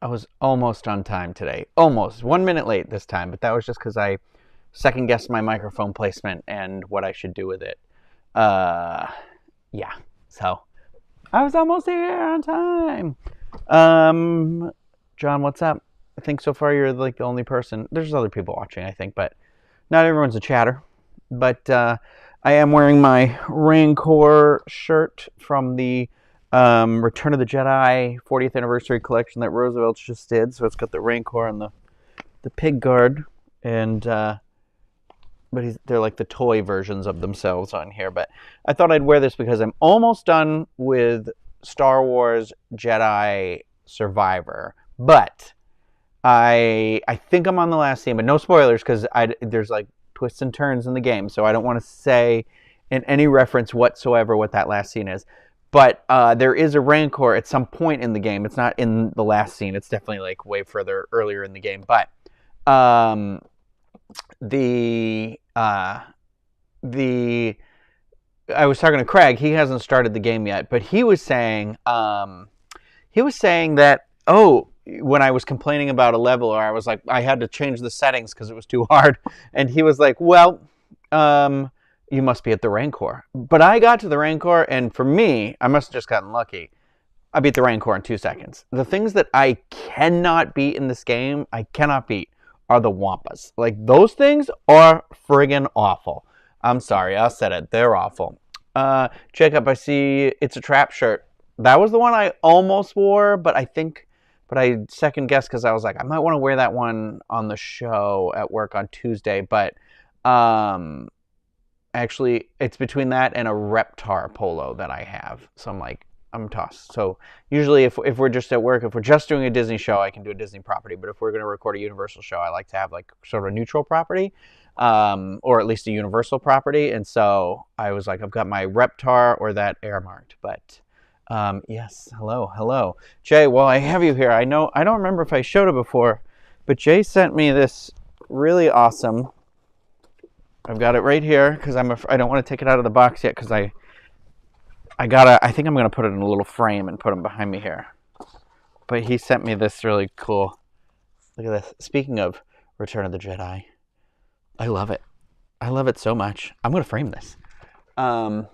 I was almost on time today. Almost. 1 minute late this time, but that was just because I second guessed my microphone placement and what I should do with it. Uh, yeah. So I was almost here on time. John, what's up? I think so far you're like the only person. There's other people watching, I think, but not everyone's a chatter. But I am wearing my Rancor shirt from the Return of the Jedi 40th anniversary collection that Roosevelt just did. So it's got the Rancor and the pig guard, and they're like the toy versions of themselves on here. But I thought I'd wear this because I'm almost done with Star Wars Jedi Survivor, but I think I'm on the last scene, but no spoilers because there's like twists and turns in the game, so I don't want to say in any reference whatsoever what that last scene is. But there is a Rancor at some point in the game. It's not in the last scene. It's definitely like way further earlier in the game. But the I was talking to Craig. He hasn't started the game yet, but he was saying that when I was complaining about a level, or I was like I had to change the settings because it was too hard, and he was like, well, you must be at the Rancor. But I got to the Rancor, and for me, I must have just gotten lucky. I beat the Rancor in 2 seconds. The things that I cannot beat in this game, I cannot beat, are the Wampas. Like, those things are friggin' awful. I'm sorry, I said it. They're awful. Jacob, I see it's a trap shirt. That was the one I almost wore, but I second guessed because I was like, I might want to wear that one on the show at work on Tuesday, but actually, it's between that and a Reptar polo that I have. So I'm like, I'm tossed. So usually if we're just at work, if we're just doing a Disney show, I can do a Disney property. But if we're going to record a Universal show, I like to have like sort of a neutral property, or at least a Universal property. And so I was like, I've got my Reptar or that air marked. But yes, hello. Jay, well, I have you here. I don't remember if I showed it before, but Jay sent me this really awesome. I've got it right here because I don't want to take it out of the box yet because I think I'm going to put it in a little frame and put them behind me here. But he sent me this really cool. Look at this. Speaking of Return of the Jedi, I love it. I love it so much. I'm going to frame this. Oh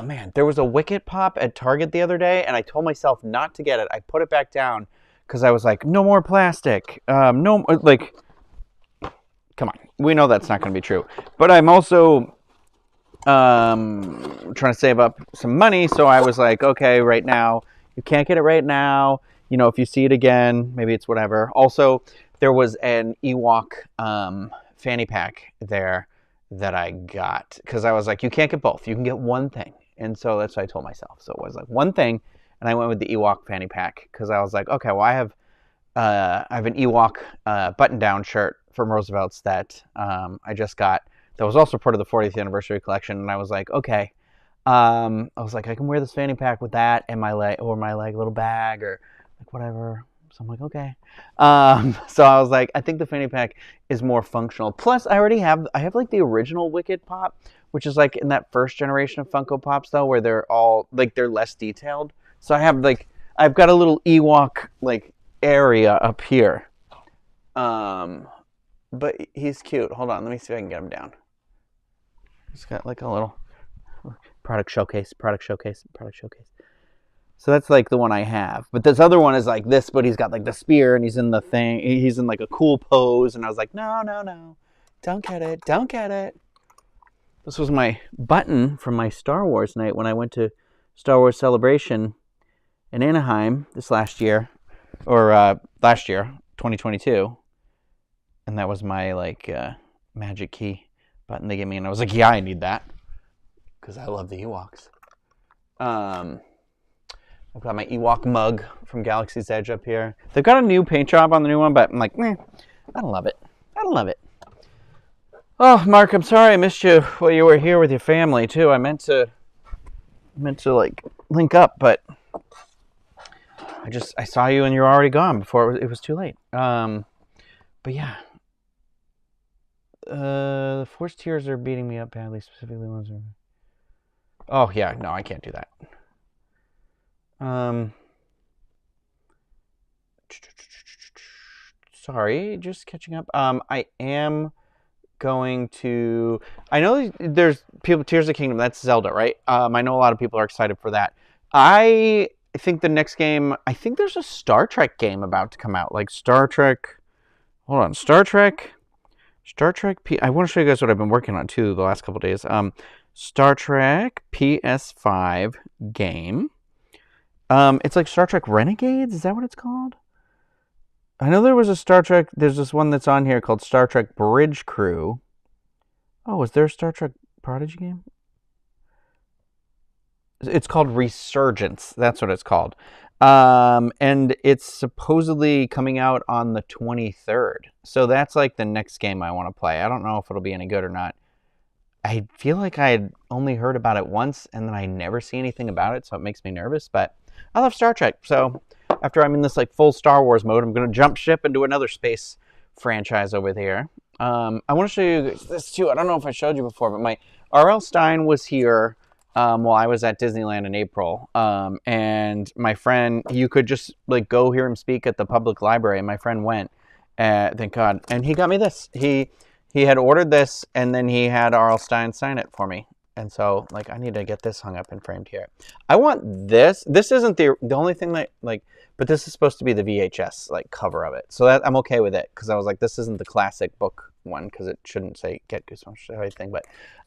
man, there was a Wicket Pop at Target the other day, and I told myself not to get it. I put it back down because I was like, no more plastic. No, like, come on. We know that's not going to be true. But I'm also trying to save up some money, so I was like, okay, right now you can't get it right now. You know, if you see it again, maybe it's whatever. Also, there was an Ewok fanny pack there that I got because I was like, you can't get both. You can get one thing, and so that's what I told myself. So it was like one thing, and I went with the Ewok fanny pack because I was like, okay, well, I have an Ewok button-down shirt from Roosevelt's that I just got. That was also part of the 40th anniversary collection, and I was like, okay. I was like, I can wear this fanny pack with that and my little bag or like whatever. So I'm like, okay. So I was like, I think the fanny pack is more functional. Plus, I have like the original Wicked Pop, which is like in that first generation of Funko Pops though, where they're all like they're less detailed. So I've got a little Ewok like area up here. But he's cute. Hold on, let me see if I can get him down. He's got like a little product showcase. So that's like the one I have. But this other one is like this, but he's got like the spear and he's in the thing. He's in like a cool pose. And I was like, no. Don't get it. This was my button from my Star Wars night when I went to Star Wars Celebration in Anaheim last year, 2022. And that was my like magic key button they gave me, and I was like, yeah, I need that because I love the Ewoks. I've got my Ewok mug from Galaxy's Edge up here. They've got a new paint job on the new one, but I'm like, I don't love it. Oh, Mark, I'm sorry I missed you while you were here with your family too. I meant to like link up, but I saw you and you were already gone before it was too late. But yeah. The Force Tears are beating me up badly, specifically ones are... Oh, yeah, no, I can't do that. sorry, just catching up. I am going to. I know there's people. Tears of the Kingdom. That's Zelda, right? I know a lot of people are excited for that. I think the next game. I think there's a Star Trek game about to come out. Like Star Trek. Hold on, Star Trek. I want to show you guys what I've been working on too the last couple of days. Star Trek PS5 game. It's like Star Trek Renegades. Is that what it's called? I know there was a Star Trek. There's this one that's on here called Star Trek Bridge Crew. Oh, is there a Star Trek Prodigy game? It's called Resurgence. That's what it's called. And it's supposedly coming out on the 23rd. So that's like the next game I want to play. I don't know if it'll be any good or not. I feel like I had only heard about it once, and then I never see anything about it, so it makes me nervous. But I love Star Trek, so after I'm in this like full Star Wars mode, I'm going to jump ship into another space franchise over there. I want to show you this too. I don't know if I showed you before, but my R.L. Stine was here while I was at Disneyland in April. And my friend, you could just like go hear him speak at the public library, and my friend went, thank God, and he got me this. He had ordered this, and then he had R.L. Stine sign it for me. And so, like, I need to get this hung up and framed here. I want this. This isn't the only thing that, like, but this is supposed to be the VHS, like, cover of it. So that I'm okay with it, because I was like, this isn't the classic book one, because it shouldn't say Get Goosebumps or anything. But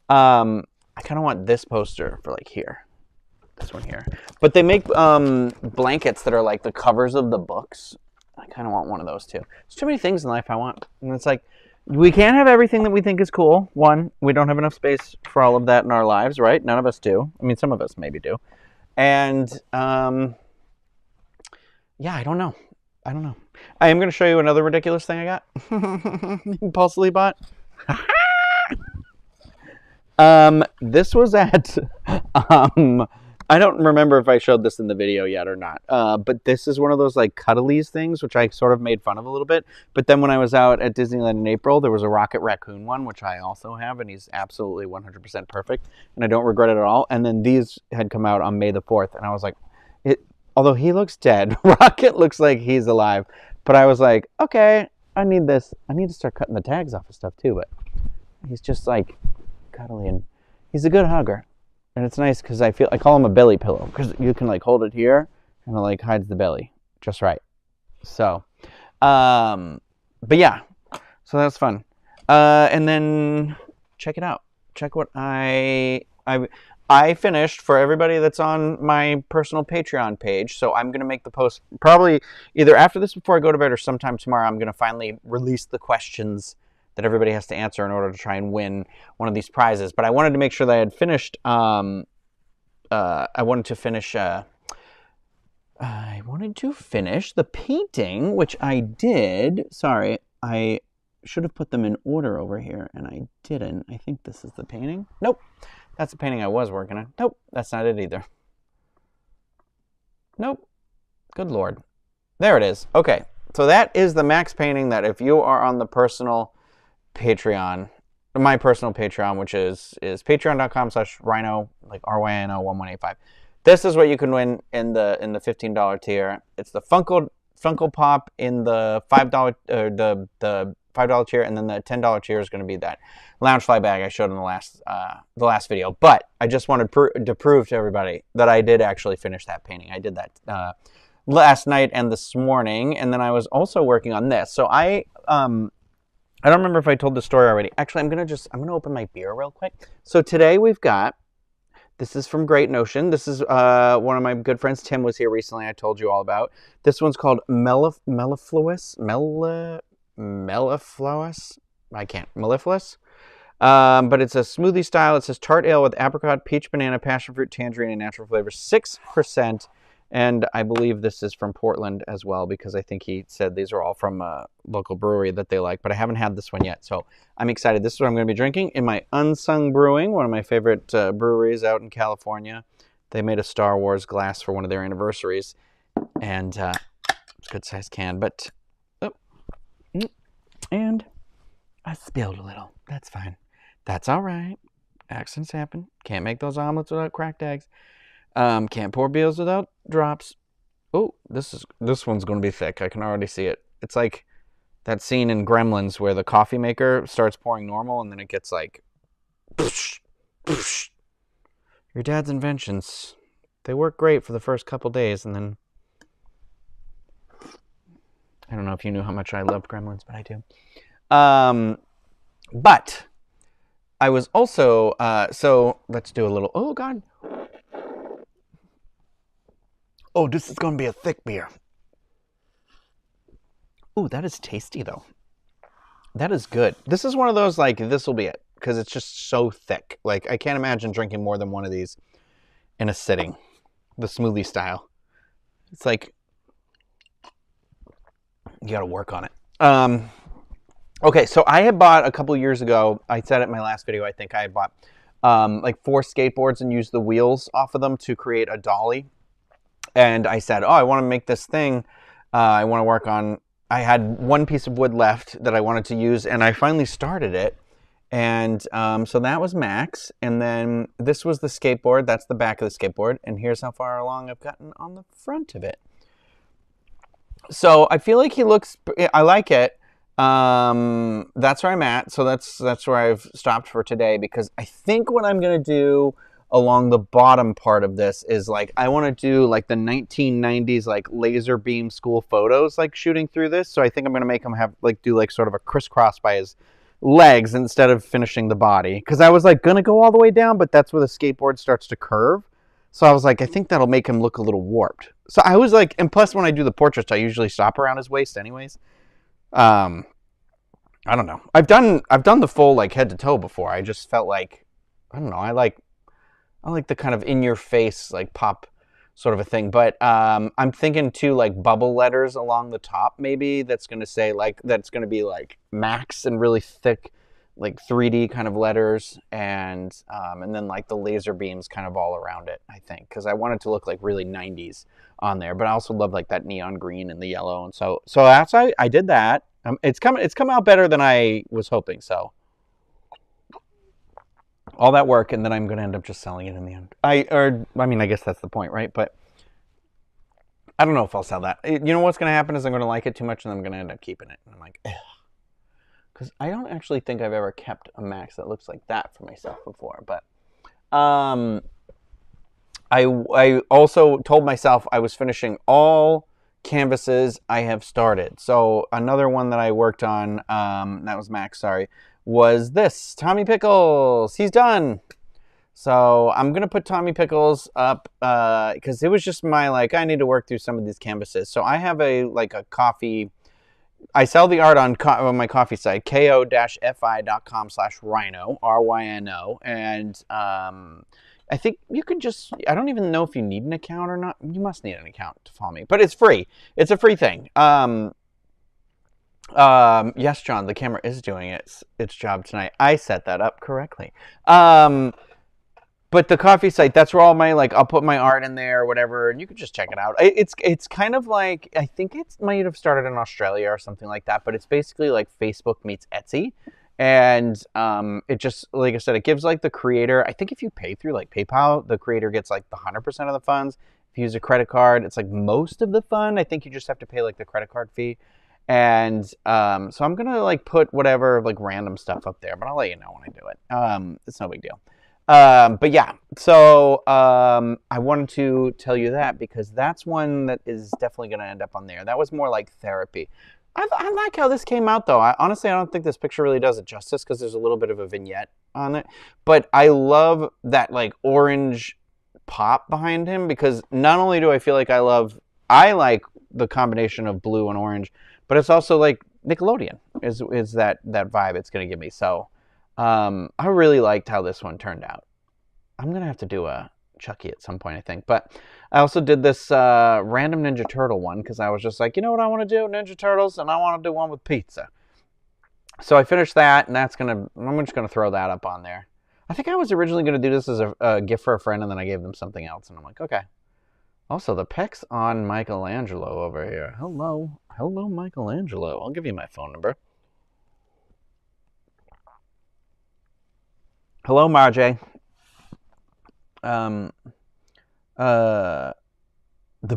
I kind of want this poster for, like, here. This one here. But they make blankets that are, like, the covers of the books. I kind of want one of those, too. There's too many things in life I want. And it's like, we can't have everything that we think is cool. One, we don't have enough space for all of that in our lives, right? None of us do. I mean, some of us maybe do. And, yeah, I don't know. I am going to show you another ridiculous thing I got. Impulsively bought. This was at, I don't remember if I showed this in the video yet or not, but this is one of those like cuddlies things, which I sort of made fun of a little bit. But then when I was out at Disneyland in April, there was a Rocket Raccoon one, which I also have, and he's absolutely 100% perfect, and I don't regret it at all. And then these had come out on May the 4th, and I was like, although he looks dead, Rocket looks like he's alive. But I was like, okay, I need this. I need to start cutting the tags off of stuff too, but he's just like cuddly, and he's a good hugger. And it's nice because I call him a belly pillow, because you can like hold it here and it like hides the belly just right. So, but yeah, so that's fun. And then check it out. Check what I finished for everybody that's on my personal Patreon page. So I'm going to make the post probably either after this before I go to bed or sometime tomorrow. I'm going to finally release the questions that everybody has to answer in order to try and win one of these prizes. But I wanted to make sure that I had finished, I wanted to finish the painting, which I did. Sorry, I should have put them in order over here, and I didn't. I think this is the painting. Nope, that's the painting I was working on. Nope, that's not it either. Nope, good Lord. There it is. Okay, so that is the Max painting that if you are on the personal Patreon, my personal Patreon, which is patreon.com/Ryno, like RYNO 1185. This is what you can win in the $15 tier. It's the Funko Pop in the $5 the $5 tier, and then the $10 tier is going to be that Loungefly bag I showed in the last video. But I just wanted to prove to everybody that I did actually finish that painting. I did that last night and this morning, and then I was also working on this. So I don't remember if I told the story already. Actually, I'm gonna open my beer real quick. So today we've got, this is from Great Notion. This is one of my good friends, Tim, was here recently. I told you all about. This one's called Mellifluous. Mellifluous. But it's a smoothie style. It says tart ale with apricot, peach, banana, passion fruit, tangerine, and natural flavors. 6%. And I believe this is from Portland as well, because I think he said these are all from a local brewery that they like. But I haven't had this one yet, so I'm excited. This is what I'm going to be drinking in my Unsung Brewing, one of my favorite breweries out in California. They made a Star Wars glass for one of their anniversaries, and it's a good-sized can. But and I spilled a little. That's fine. That's all right. Accidents happen. Can't make those omelets without cracked eggs. Can't pour beers without drops. Oh, this one's going to be thick. I can already see it. It's like that scene in Gremlins where the coffee maker starts pouring normal and then it gets like, poosh, poosh. Your dad's inventions, they work great for the first couple days, and then I don't know if you knew how much I loved Gremlins, but I do. But I was also, so let's do a little, oh God. Oh, this is going to be a thick beer. Ooh, that is tasty, though. That is good. This is one of those, like, this will be it, because it's just so thick. Like, I can't imagine drinking more than one of these in a sitting. The smoothie style. It's like, you got to work on it. Okay, so I had bought a couple years ago, I said it in my last video, I think I had bought like 4 skateboards and used the wheels off of them to create a dolly. And I said, oh, I want to make this thing. I want to work on, I had one piece of wood left that I wanted to use, and I finally started it. And so that was Max. And then this was the skateboard. That's the back of the skateboard. And here's how far along I've gotten on the front of it. So I feel like he looks, I like it. That's where I'm at. So that's where I've stopped for today, because I think what I'm going to do along the bottom part of this is like, I want to do like the 1990s, like laser beam school photos, like shooting through this. So I think I'm going to make him have like, do like sort of a crisscross by his legs instead of finishing the body. Cause I was like going to go all the way down, but that's where the skateboard starts to curve. So I was like, I think that'll make him look a little warped. So I was like, and plus when I do the portraits, I usually stop around his waist anyways. I don't know. I've done the full like head to toe before. I just felt like, I don't know. I like the kind of in your face, like pop sort of a thing. But I'm thinking too, like bubble letters along the top, maybe that's going to say like, that's going to be like Max and really thick, like 3D kind of letters. And then like the laser beams kind of all around it, I think. Cause I want it to look like really 90s on there, but I also love like that neon green and the yellow. And so that's, I did that. It's come out better than I was hoping. So all that work, and then I'm going to end up just selling it in the end. I mean, I guess that's the point, right? But I don't know if I'll sell that. You know what's going to happen is I'm going to like it too much, and I'm going to end up keeping it. And I'm like, ugh. Because I don't actually think I've ever kept a Max that looks like that for myself before. But I also told myself I was finishing all canvases I have started. So another one that I worked on, that was Max, sorry, was this, Tommy Pickles. He's done. So I'm going to put Tommy Pickles up because it was just my, like, I need to work through some of these canvases. So I have a coffee, I sell the art on my coffee site, ko-fi.com/Ryno, R-Y-N-O. And I think you can just, I don't even know if you need an account or not. You must need an account to follow me, but it's free. It's a free thing. Yes, John, the camera is doing its job tonight. I set that up correctly. But the coffee site, that's where all my, like, I'll put my art in there or whatever, and you can just check it out. It's kind of like, I think it might have started in Australia or something like that, but it's basically like Facebook meets Etsy. And it just, like I said, it gives like the creator, I think if you pay through like PayPal, the creator gets like the 100% of the funds. If you use a credit card, it's like most of the fund. I think you just have to pay like the credit card fee. And so I'm going to like put whatever like random stuff up there, but I'll let you know when I do it. It's no big deal. But yeah, so I wanted to tell you that because that's one that is definitely going to end up on there. That was more like therapy. I like how this came out, though. Honestly, I don't think this picture really does it justice because there's a little bit of a vignette on it. But I love that, like, orange pop behind him because not only do I feel like I like the combination of blue and orange, but it's also, like, Nickelodeon is that vibe it's going to give me. So I really liked how this one turned out. I'm going to have to do a Chucky at some point, I think. But I also did this random Ninja Turtle one because I was just like, you know what I want to do? Ninja Turtles, and I want to do one with pizza. So I finished that, and I'm just going to throw that up on there. I think I was originally going to do this as a gift for a friend, and then I gave them something else, and I'm like, okay. Also, the pecs on Michelangelo over here. Hello, Michelangelo. I'll give you my phone number. Hello, Marjay. The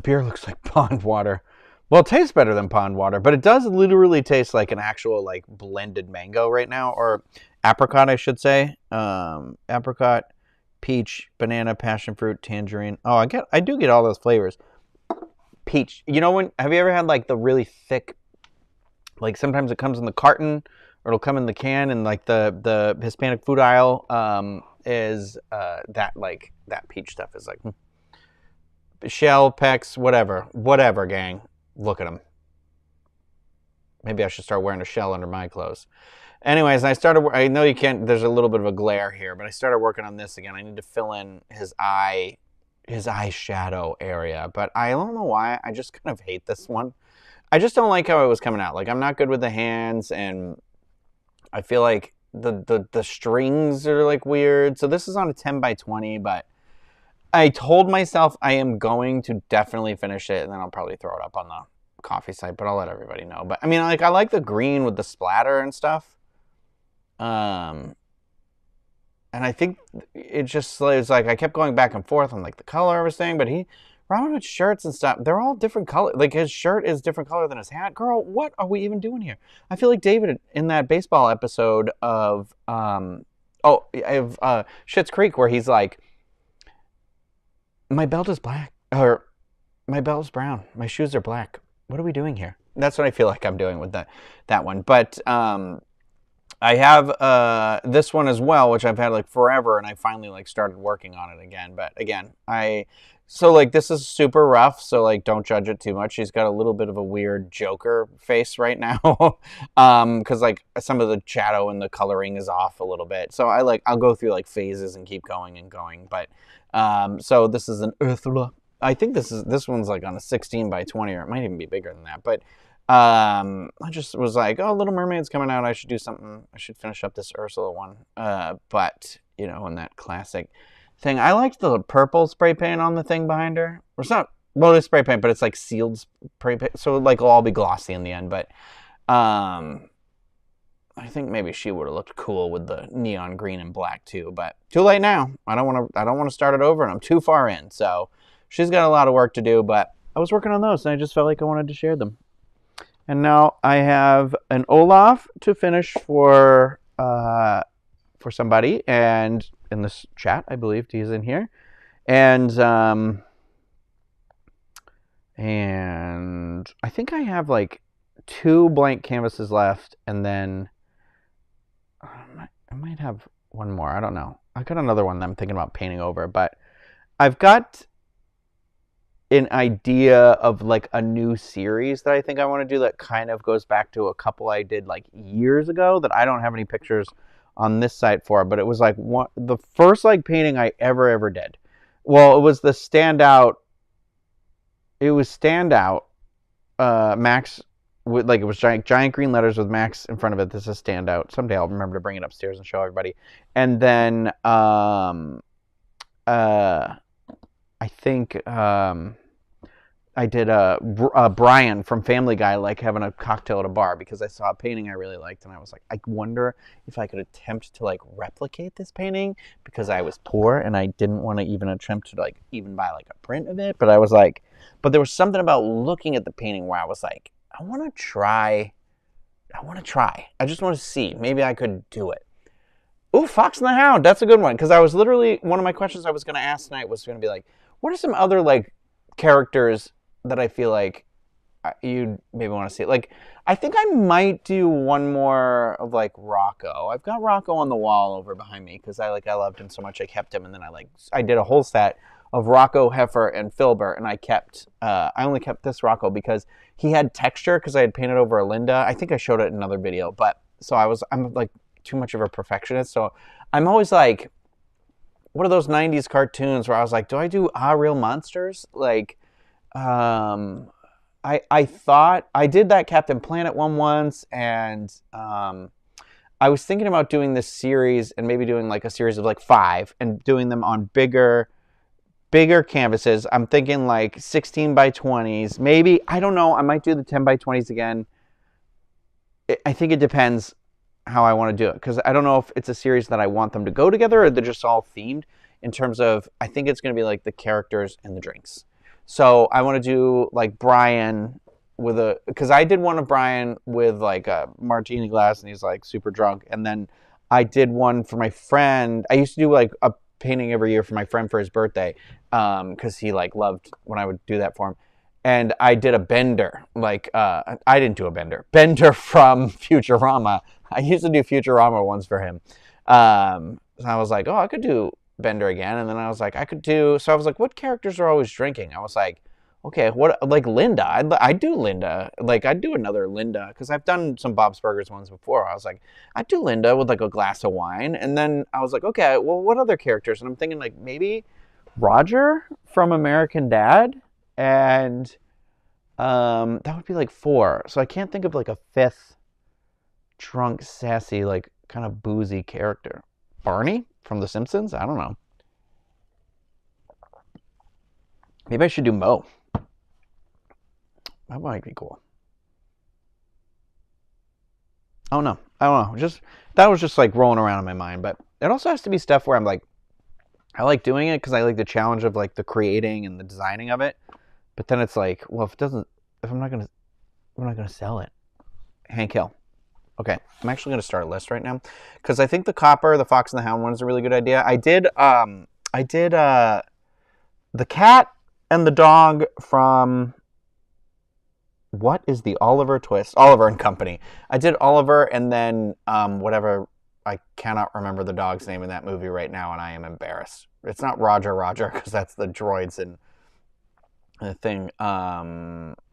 beer looks like pond water. Well, it tastes better than pond water, but it does literally taste like an actual like blended mango right now, or apricot, I should say. Apricot, peach, banana, passion fruit, tangerine. Oh, I do get all those flavors. Peach. You know when? Have you ever had like the really thick? Like sometimes it comes in the carton, or it'll come in the can, and like the Hispanic food aisle is that peach stuff is like shell, pecks, whatever, gang. Look at them. Maybe I should start wearing a shell under my clothes. Anyways, I know you can't, there's a little bit of a glare here, but I started working on this again. I need to fill in his eye shadow area, but I don't know why. I just kind of hate this one. I just don't like how it was coming out. Like, I'm not good with the hands, and I feel like the strings are like weird. So this is on a 10 by 20, but I told myself I am going to definitely finish it, and then I'll probably throw it up on the coffee site, but I'll let everybody know. But I mean, like, I like the green with the splatter and stuff. And I think it just was like I kept going back and forth on like the color I was saying, but Robinhood shirts and stuff, they're all different color. Like his shirt is different color than his hat. Girl, what are we even doing here? I feel like David in that baseball episode of Schitt's Creek, where he's like, my belt is black, or my belt is brown. My shoes are black. What are we doing here? That's what I feel like I'm doing with that one. But I have this one as well, which I've had like forever, and I finally like started working on it again. But again, so like this is super rough, so like don't judge it too much. She's got a little bit of a weird Joker face right now, because like some of the shadow and the coloring is off a little bit. So I'll go through like phases and keep going and going. But so this is an Ursula. I think this one's like on a 16 by 20, or it might even be bigger than that. But I just was like, oh, Little Mermaid's coming out. I should do something. I should finish up this Ursula one. But you know, in that classic thing, I liked the purple spray paint on the thing behind her. Or it's not, well, it's spray paint, but it's like sealed spray paint, so like it'll all be glossy in the end. But I think maybe she would have looked cool with the neon green and black too. But too late now. I don't want to start it over, and I'm too far in. So she's got a lot of work to do. But I was working on those, and I just felt like I wanted to share them. And now I have an Olaf to finish for somebody, and in this chat, I believe he's in here, and I think I have like 2 blank canvases left, and then I might have one more. I don't know. I got another one that I'm thinking about painting over, but I've got an idea of like a new series that I think I want to do that kind of goes back to a couple I did like years ago that I don't have any pictures on this site for, but it was like the first like painting I ever did. Well, it was the standout. It was standout. Max with like, it was giant green letters with Max in front of it. This is standout. Someday I'll remember to bring it upstairs and show everybody. And then I think I did Brian from Family Guy like having a cocktail at a bar, because I saw a painting I really liked, and I was like, I wonder if I could attempt to like replicate this painting, because I was poor and I didn't want to even attempt to like even buy like a print of it. But I was like, but there was something about looking at the painting where I was like, I want to try. I just want to see. Maybe I could do it. Ooh, Fox and the Hound. That's a good one. Because I was literally, one of my questions I was going to ask tonight was going to be like, what are some other like characters that I feel like you'd maybe want to see? Like, I think I might do one more of like Rocco. I've got Rocco on the wall over behind me because I loved him so much. I kept him, and then I did a whole set of Rocco, Heifer, and Filbert, and I only kept this Rocco because he had texture, because I had painted over a Linda. I think I showed it in another video, but so I'm like too much of a perfectionist, so I'm always like, what are those 90s cartoons where I was like, do I do Real Monsters? Like, I thought I did that Captain Planet one once, and I was thinking about doing this series and maybe doing like a series of like 5 and doing them on bigger canvases. I'm thinking like 16 by 20s. Maybe, I don't know, I might do the 10 by 20s again. I think it depends how I want to do it, because I don't know if it's a series that I want them to go together or they're just all themed in terms of, I think it's going to be like the characters and the drinks. So I want to do like Brian with a, because I did one of Brian with like a martini glass and he's like super drunk, and then I did one for my friend. I used to do like a painting every year for my friend for his birthday, because he like loved when I would do that for him. And I did a Bender, like I didn't do a Bender from Futurama. I used to do Futurama ones for him. So I was like, oh, I could do Bender again. And then I was like, so I was like, what characters are always drinking? I was like, okay, what, like Linda? I'd do Linda. Like, I'd do another Linda, because I've done some Bob's Burgers ones before. I was like, I'd do Linda with like a glass of wine. And then I was like, okay, well, what other characters? And I'm thinking like maybe Roger from American Dad. And that would be like 4. So I can't think of like a 5th drunk, sassy, like kind of boozy character. Barney from The Simpsons? I don't know. Maybe I should do Mo. That might be cool. Oh no, I don't know. That was just like rolling around in my mind. But it also has to be stuff where I'm like, I like doing it because I like the challenge of like the creating and the designing of it. But then it's like, well, if I'm not gonna sell it. Hank Hill. Okay, I'm actually gonna start a list right now because I think the Copper, the Fox and the Hound one is a really good idea. I did the cat and the dog from, what is the Oliver twist? Oliver and Company. I did Oliver and then whatever. I cannot remember the dog's name in that movie right now, and I am embarrassed. It's not Roger because that's the droids and the thing.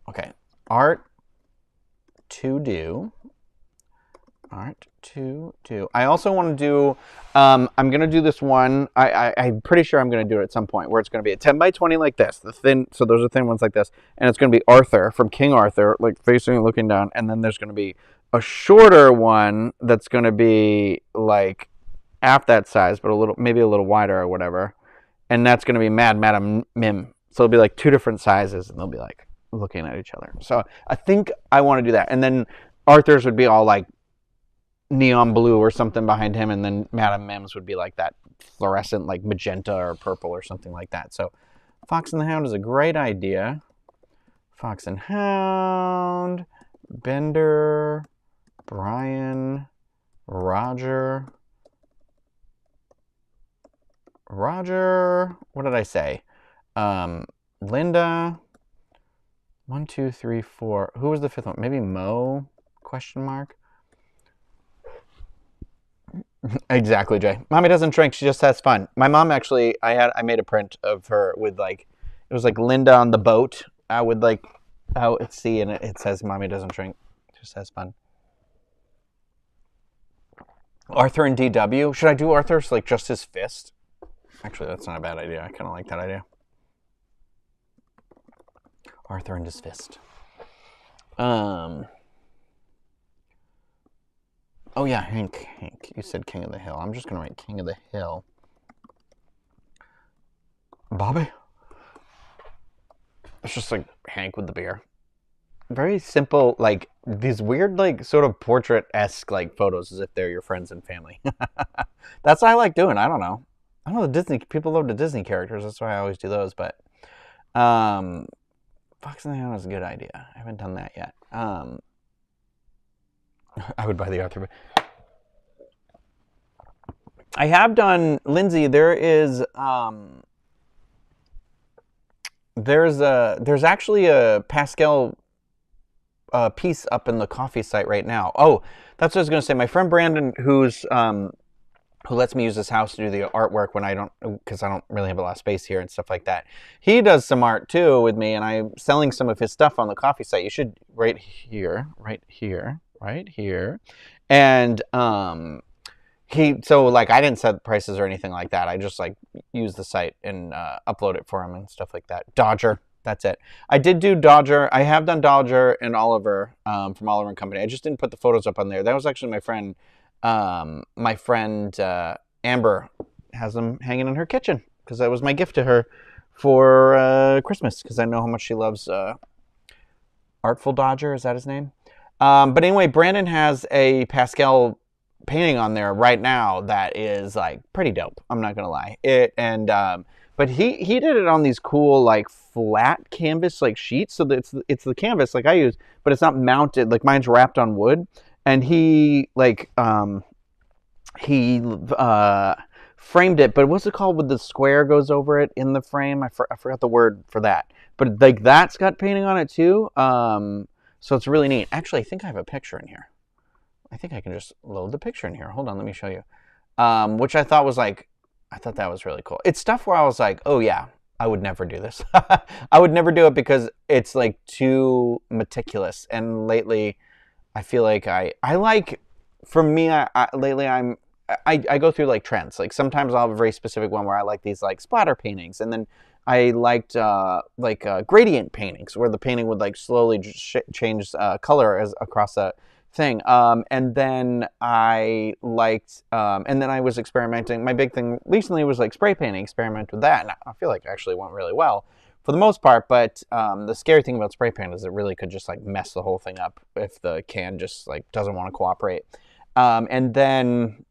Okay, art to do. I also want to do, I'm going to do this one. I'm pretty sure I'm going to do it at some point where it's going to be a 10 by 20 like this. So those are thin ones like this. And it's going to be Arthur from King Arthur, like facing and looking down. And then there's going to be a shorter one that's going to be like half that size, but maybe a little wider or whatever. And that's going to be Madam Mim. So it'll be like 2 different sizes and they'll be like looking at each other. So I think I want to do that. And then Arthur's would be all like neon blue or something behind him, and then Madam Mim's would be like that fluorescent, like magenta or purple or something like that. So Fox and the Hound is a great idea. Fox and Hound, Bender, Brian, Roger. What did I say? Linda. 1, 2, 3, 4. Who was the 5th one? Maybe Mo? Question mark. Exactly, Jay. Mommy doesn't drink, she just has fun. My mom actually, I made a print of her with like, it was like Linda on the boat. I would like out at sea, and it says Mommy doesn't drink, just has fun. Arthur and DW. Should I do Arthur's like just his fist? Actually, that's not a bad idea. I kind of like that idea. Arthur and his fist. Oh yeah, Hank. You said King of the Hill. I'm just going to write King of the Hill. Bobby? It's just like Hank with the beer. Very simple, like these weird, like sort of portrait-esque like photos as if they're your friends and family. That's what I like doing. I don't know. The Disney people love the Disney characters. That's why I always do those. But Fox and the Hound is a good idea. I haven't done that yet. I would buy the Arthur. I have done, Lindsay, there's actually a Pascal piece up in the coffee site right now. Oh, that's what I was going to say. My friend Brandon, who lets me use his house to do the artwork because I don't really have a lot of space here and stuff like that. He does some art too with me, and I'm selling some of his stuff on the coffee site. You should right here. And so like I didn't set prices or anything like that. I just like use the site and upload it for him and stuff like that. Dodger, that's it. I did do Dodger. I have done Dodger and Oliver from Oliver and Company. I just didn't put the photos up on there. That was actually my friend. Amber has them hanging in her kitchen because that was my gift to her for Christmas because I know how much she loves Artful Dodger. Is that his name? But anyway, Brandon has a Pascal painting on there right now that is like pretty dope. I'm not gonna lie. But he did it on these cool like flat canvas like sheets, so that it's the canvas like I use, but it's not mounted. Like mine's wrapped on wood, and he framed it. But what's it called with the square goes over it in the frame? I forgot the word for that. But like that's got painting on it too. So it's really neat. Actually, I think I have a picture in here. I think I can just load the picture in here. Hold on, let me show you. Which I thought was like, I thought that was really cool. It's stuff where I was like, oh yeah, I would never do this. I would never do it because it's like too meticulous. And lately, I feel like I like, for me, lately I go through like trends. Like sometimes I'll have a very specific one where I like these like splatter paintings, and then I liked gradient paintings where the painting would like slowly change color across a thing. And then I liked, and then I was experimenting. My big thing recently was like spray painting, experiment with that. And I feel like it actually went really well for the most part. But the scary thing about spray paint is it really could just like mess the whole thing up if the can just like doesn't want to cooperate. And then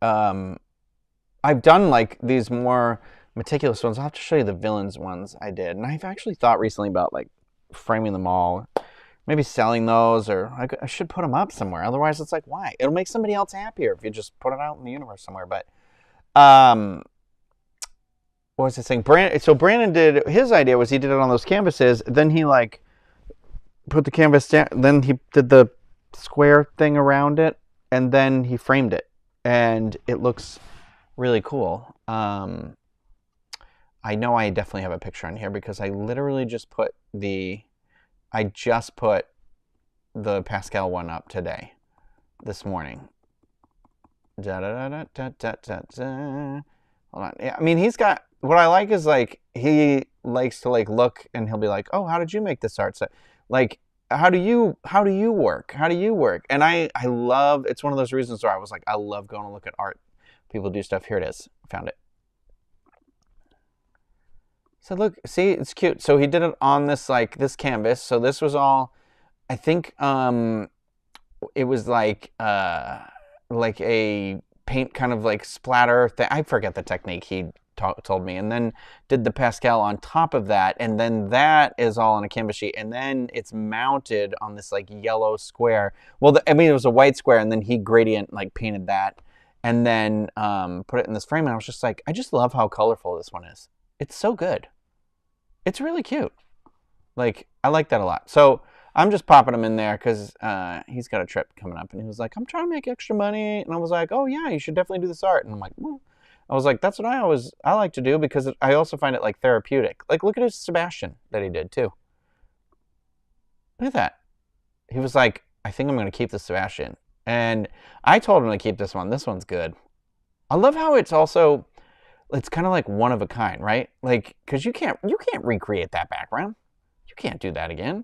I've done like these more meticulous ones. I'll have to show you the villains ones I did. And I've actually thought recently about like framing them all. Maybe selling those, or I should put them up somewhere. Otherwise, it's like, why? It'll make somebody else happier if you just put it out in the universe somewhere. But, what was I saying? So Brandon did, his idea was he did it on those canvases. Then he like put the canvas down. Then he did the square thing around it, and then he framed it, and it looks really cool. I know I definitely have a picture on here because I literally just put the Pascal one up today, this morning. Hold on. Yeah, I mean, he's got, what I like is like, he likes to like look and he'll be like, oh, how did you make this art set? Like, how do you work? How do you work? And I love, it's one of those reasons where I was like, I love going to look at art. People do stuff. Here it is. I found it. So look, see, it's cute. So he did it on this like this canvas. So this was all, I think it was like a paint kind of like splatter thing. I forget the technique he told me. And then did the Pascal on top of that. And then that is all on a canvas sheet. And then it's mounted on this like yellow square. Well, I mean, it was a white square, and then he gradient like painted that and then put it in this frame. And I was just like, I just love how colorful this one is. It's so good. It's really cute. Like, I like that a lot. So I'm just popping him in there because he's got a trip coming up. And he was like, I'm trying to make extra money. And I was like, oh, yeah, you should definitely do this art. And I'm like, well, I was like, that's what I like to do because I also find it, like, therapeutic. Like, look at his Sebastian that he did, too. Look at that. He was like, I think I'm going to keep the Sebastian. And I told him to keep this one. This one's good. I love how it's also... It's kind of like one of a kind, right? Like, because you can't recreate that background. You can't do that again.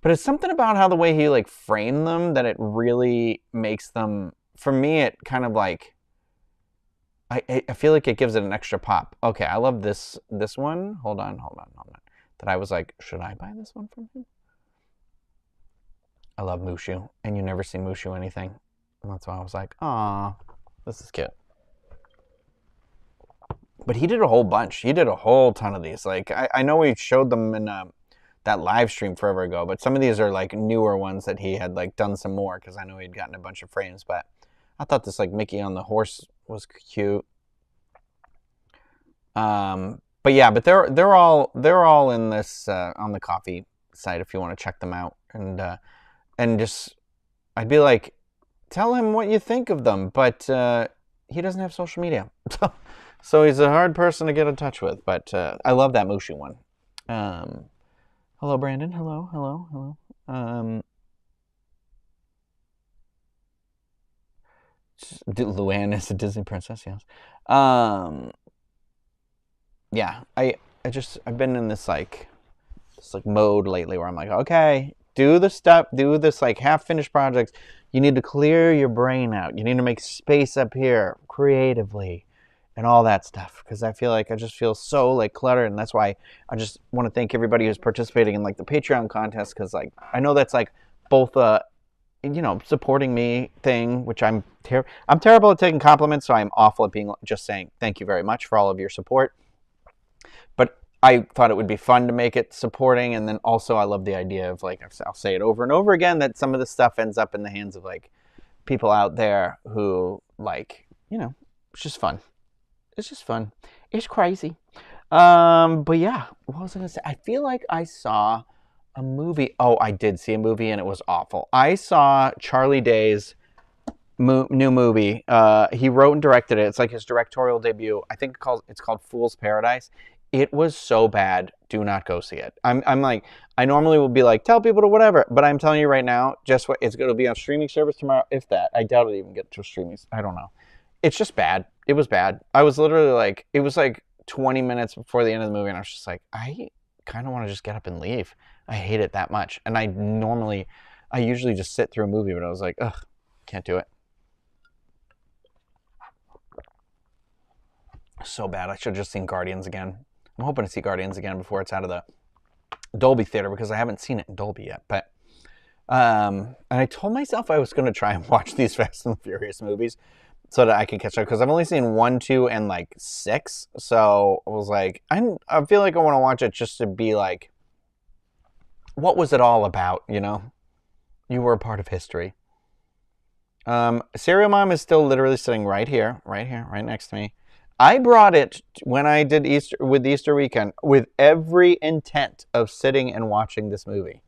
But it's something about how the way he like framed them that it really makes them, for me, it kind of like, I feel like it gives it an extra pop. Okay, I love this one. Hold on. That I was like, should I buy this one from him? I love Mushu, and you never see Mushu anything. And that's why I was like, aw, this is cute. But he did a whole bunch. He did a whole ton of these. Like, I know we showed them in that live stream forever ago, but some of these are like newer ones that he had like done some more because I know he'd gotten a bunch of frames. But I thought this like Mickey on the horse was cute. But yeah, but they're all in this on the coffee site if you want to check them out. And just I'd be like, tell him what you think of them, but he doesn't have social media. So he's a hard person to get in touch with, but I love that Mushu one. Hello, Brandon. Hello. Luann is a Disney princess, yes. Yeah, I've been in this like mode lately where I'm like, okay, do this like half-finished projects. You need to clear your brain out. You need to make space up here creatively. And all that stuff, because I feel like I just feel so like cluttered, and that's why I just want to thank everybody who's participating in like the Patreon contest, because like I know that's like both supporting me thing, which I'm terrible at taking compliments, so I'm awful at being just saying thank you very much for all of your support. I thought it would be fun to make it supporting, and then also I love the idea of, like, I'll say it over and over again, that some of the stuff ends up in the hands of, like, people out there who, like, you know, it's just fun. It's just fun. It's crazy. But yeah, what was I gonna say? I feel like I saw a movie. Oh, I did see a movie, and it was awful. I saw Charlie Day's new movie. He wrote and directed it. It's like his directorial debut. I think it's called Fool's Paradise. It was so bad. Do not go see it. I'm like, I normally will be like, tell people to whatever, but I'm telling you right now, just what it's going to be on streaming service tomorrow. If that, I doubt it even get to streaming. I don't know. It's just bad. It was bad. I was literally like, it was like 20 minutes before the end of the movie, and I was just like, I kind of want to just get up and leave. I hate it that much. And I usually just sit through a movie, but I was like, ugh, can't do it. So bad. I should have just seen Guardians again. I'm hoping to see Guardians again before it's out of the Dolby theater, because I haven't seen it in Dolby yet. But and I told myself I was going to try and watch these Fast and Furious movies so that I could catch up, because I've only seen 1, 2, and like 6. So I was like, I feel like I want to watch it just to be like, what was it all about? You know, you were a part of history. Serial Mom is still literally sitting right here, right next to me. I brought it when I did Easter weekend with every intent of sitting and watching this movie.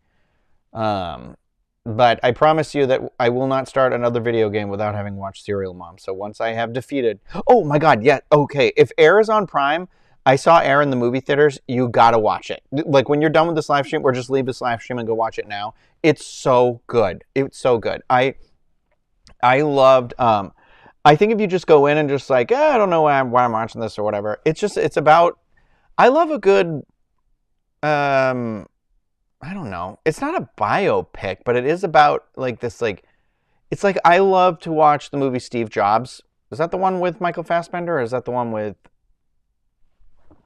But I promise you that I will not start another video game without having watched Serial Mom. So once I have defeated... Oh my god, yeah, okay. If Air is on Prime, I saw Air in the movie theaters, you gotta watch it. Like, when you're done with this live stream, or just leave this live stream and go watch it now. It's so good. It's so good. I loved... I think if you just go in and just like, I don't know why I'm watching this or whatever. It's about, I love a good, I don't know. It's not a biopic, but it is about like this, like, it's like, I love to watch the movie Steve Jobs. Is that the one with Michael Fassbender, or is that the one with,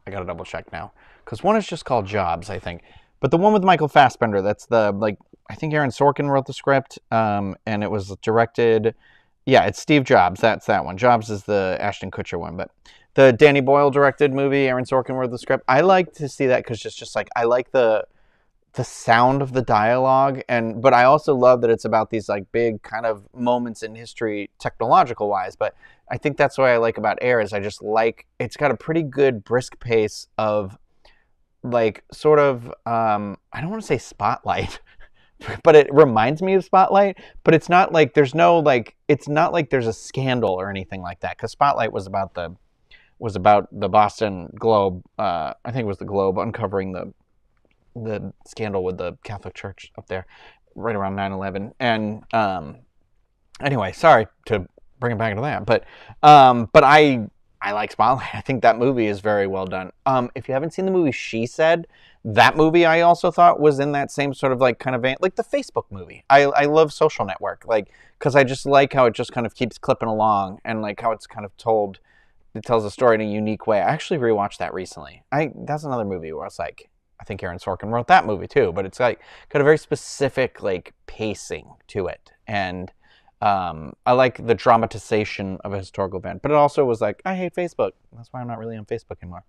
I gotta double check now. Because one is just called Jobs, I think. But the one with Michael Fassbender, that's the, like, I think Aaron Sorkin wrote the script, and it was directed... Yeah, it's Steve Jobs. That's that one. Jobs is the Ashton Kutcher one. But the Danny Boyle directed movie, Aaron Sorkin wrote the script. I like to see that because just like, I like the sound of the dialogue, but I also love that it's about these like big kind of moments in history, technological wise. But I think that's what I like about Air, is I just like, it's got a pretty good brisk pace of like sort of I don't want to say Spotlight. But it reminds me of Spotlight, but it's not like there's no like, it's not like there's a scandal or anything like that, because Spotlight was about the Boston Globe, I think it was the Globe, uncovering the scandal with the Catholic Church up there right around 9/11. And anyway, sorry to bring it back to that, but I like Spotlight. I think that movie is very well done. If you haven't seen the movie She Said, that movie I also thought was in that same sort of like kind of like the Facebook movie. I love Social Network, like, because I just like how it just kind of keeps clipping along, and like how it's kind of told. It tells a story in a unique way. I actually rewatched that recently. That's another movie where it's like, I think Aaron Sorkin wrote that movie too, but it's like got a very specific like pacing to it, and I like the dramatization of a historical event. But it also was like, I hate Facebook. That's why I'm not really on Facebook anymore.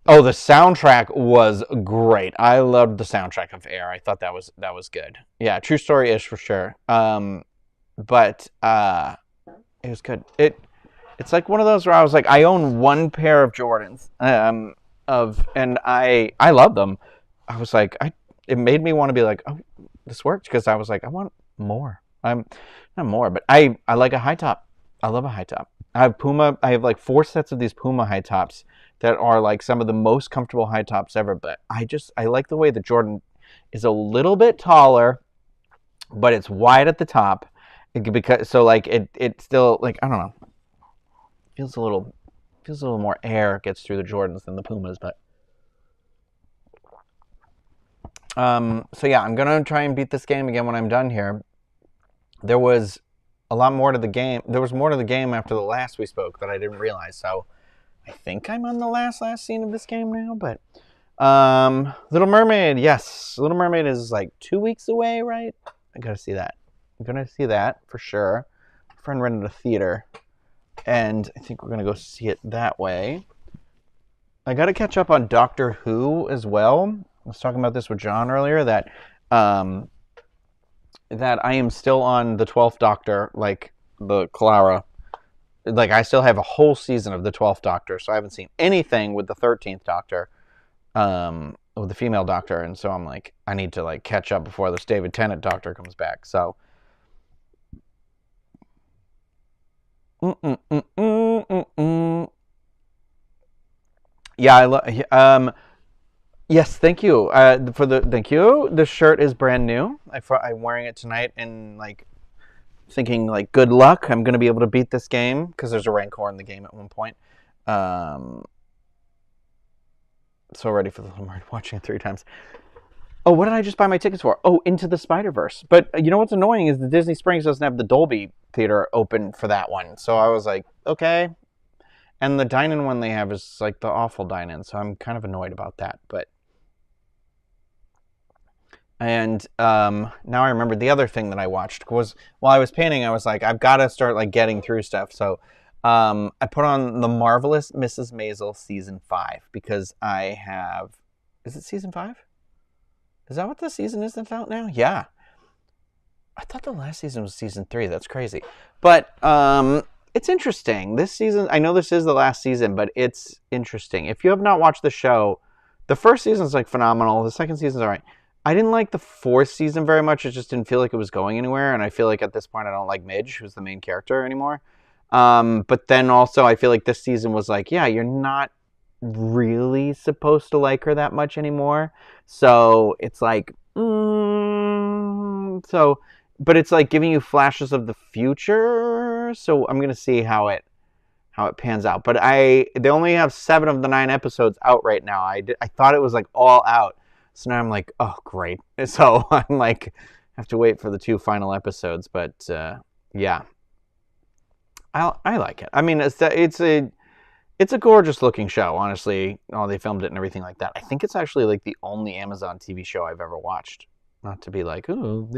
Oh, the soundtrack was great. I loved the soundtrack of Air. I thought that was good. Yeah, true story-ish for sure. But it was good. It's like one of those where I was like, I own one pair of Jordans, and I love them. I was like, it made me want to be like, oh, this worked, because I was like, I want more. Not more, but I like a high top. I love a high top. I have Puma. I have like 4 sets of these Puma high tops that are like some of the most comfortable high tops ever. But I like the way the Jordan is a little bit taller, but it's wide at the top, because so like it still, like, I don't know, feels a little more air gets through the Jordans than the Pumas. But so yeah, I'm gonna try and beat this game again when I'm done here. There was a lot more to the game. There was more to the game after the last we spoke that I didn't realize. So I think I'm on the last scene of this game now. But Little Mermaid, yes, Little Mermaid is like 2 weeks away, right? I gotta see that. I'm gonna see that for sure. My friend rented a theater, and I think we're gonna go see it that way. I got to catch up on Doctor Who as well. I was talking about this with John earlier, that that I am still on the 12th Doctor, like the Clara. Like, I still have a whole season of the 12th Doctor, so I haven't seen anything with the 13th Doctor, with the female Doctor, and so I'm like, I need to like catch up before this David Tennant Doctor comes back. So, yeah, yes, thank you. Thank you. The shirt is brand new. I'm wearing it tonight, and like thinking like good luck. I'm gonna be able to beat this game because there's a Rancor in the game at one point. So ready for the Little Mermaid. Watching it 3 times. Oh, what did I just buy my tickets for? Oh, Into the Spider-Verse. But you know what's annoying is the Disney Springs doesn't have the Dolby Theater open for that one. So I was like, okay. And the dine-in one they have is like the awful dine-in. So I'm kind of annoyed about that. And now I remember the other thing that I watched was while I was painting, I was like, I've got to start like getting through stuff. So I put on the Marvelous Mrs Maisel season 5 because I have. Is it season 5? Is that what the season is that's out now? Yeah. I thought the last season was season 3. That's crazy. But it's interesting. This season, I know this is the last season, but it's interesting. If you have not watched the show, the first season's like phenomenal. The second season's all right. I didn't like the 4th season very much. It just didn't feel like it was going anywhere. And I feel like at this point I don't like Midge, who's the main character, anymore. But then also I feel like this season was like, yeah, you're not really supposed to like her that much anymore. So it's like, but it's like giving you flashes of the future. So I'm going to see how it pans out. But they only have 7 of the 9 episodes out right now. I thought it was like all out. So now I'm like, oh, great. So I'm like, have to wait for the 2 final episodes. But yeah, I like it. I mean, it's a gorgeous looking show, honestly. Oh, they filmed it and everything like that. I think it's actually like the only Amazon TV show I've ever watched. Not to be like, oh,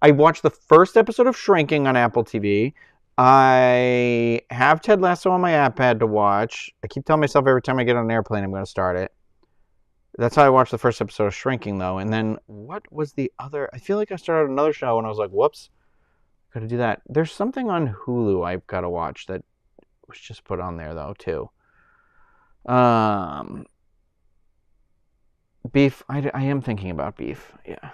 I watched the first episode of Shrinking on Apple TV. I have Ted Lasso on my iPad to watch. I keep telling myself every time I get on an airplane I'm going to start it. That's how I watched the first episode of Shrinking, though. And then what was the other? I feel like I started another show and I was like, whoops, got to do that. There's something on Hulu I've got to watch that was just put on there, though, too. Beef. I am thinking about Beef. Yeah.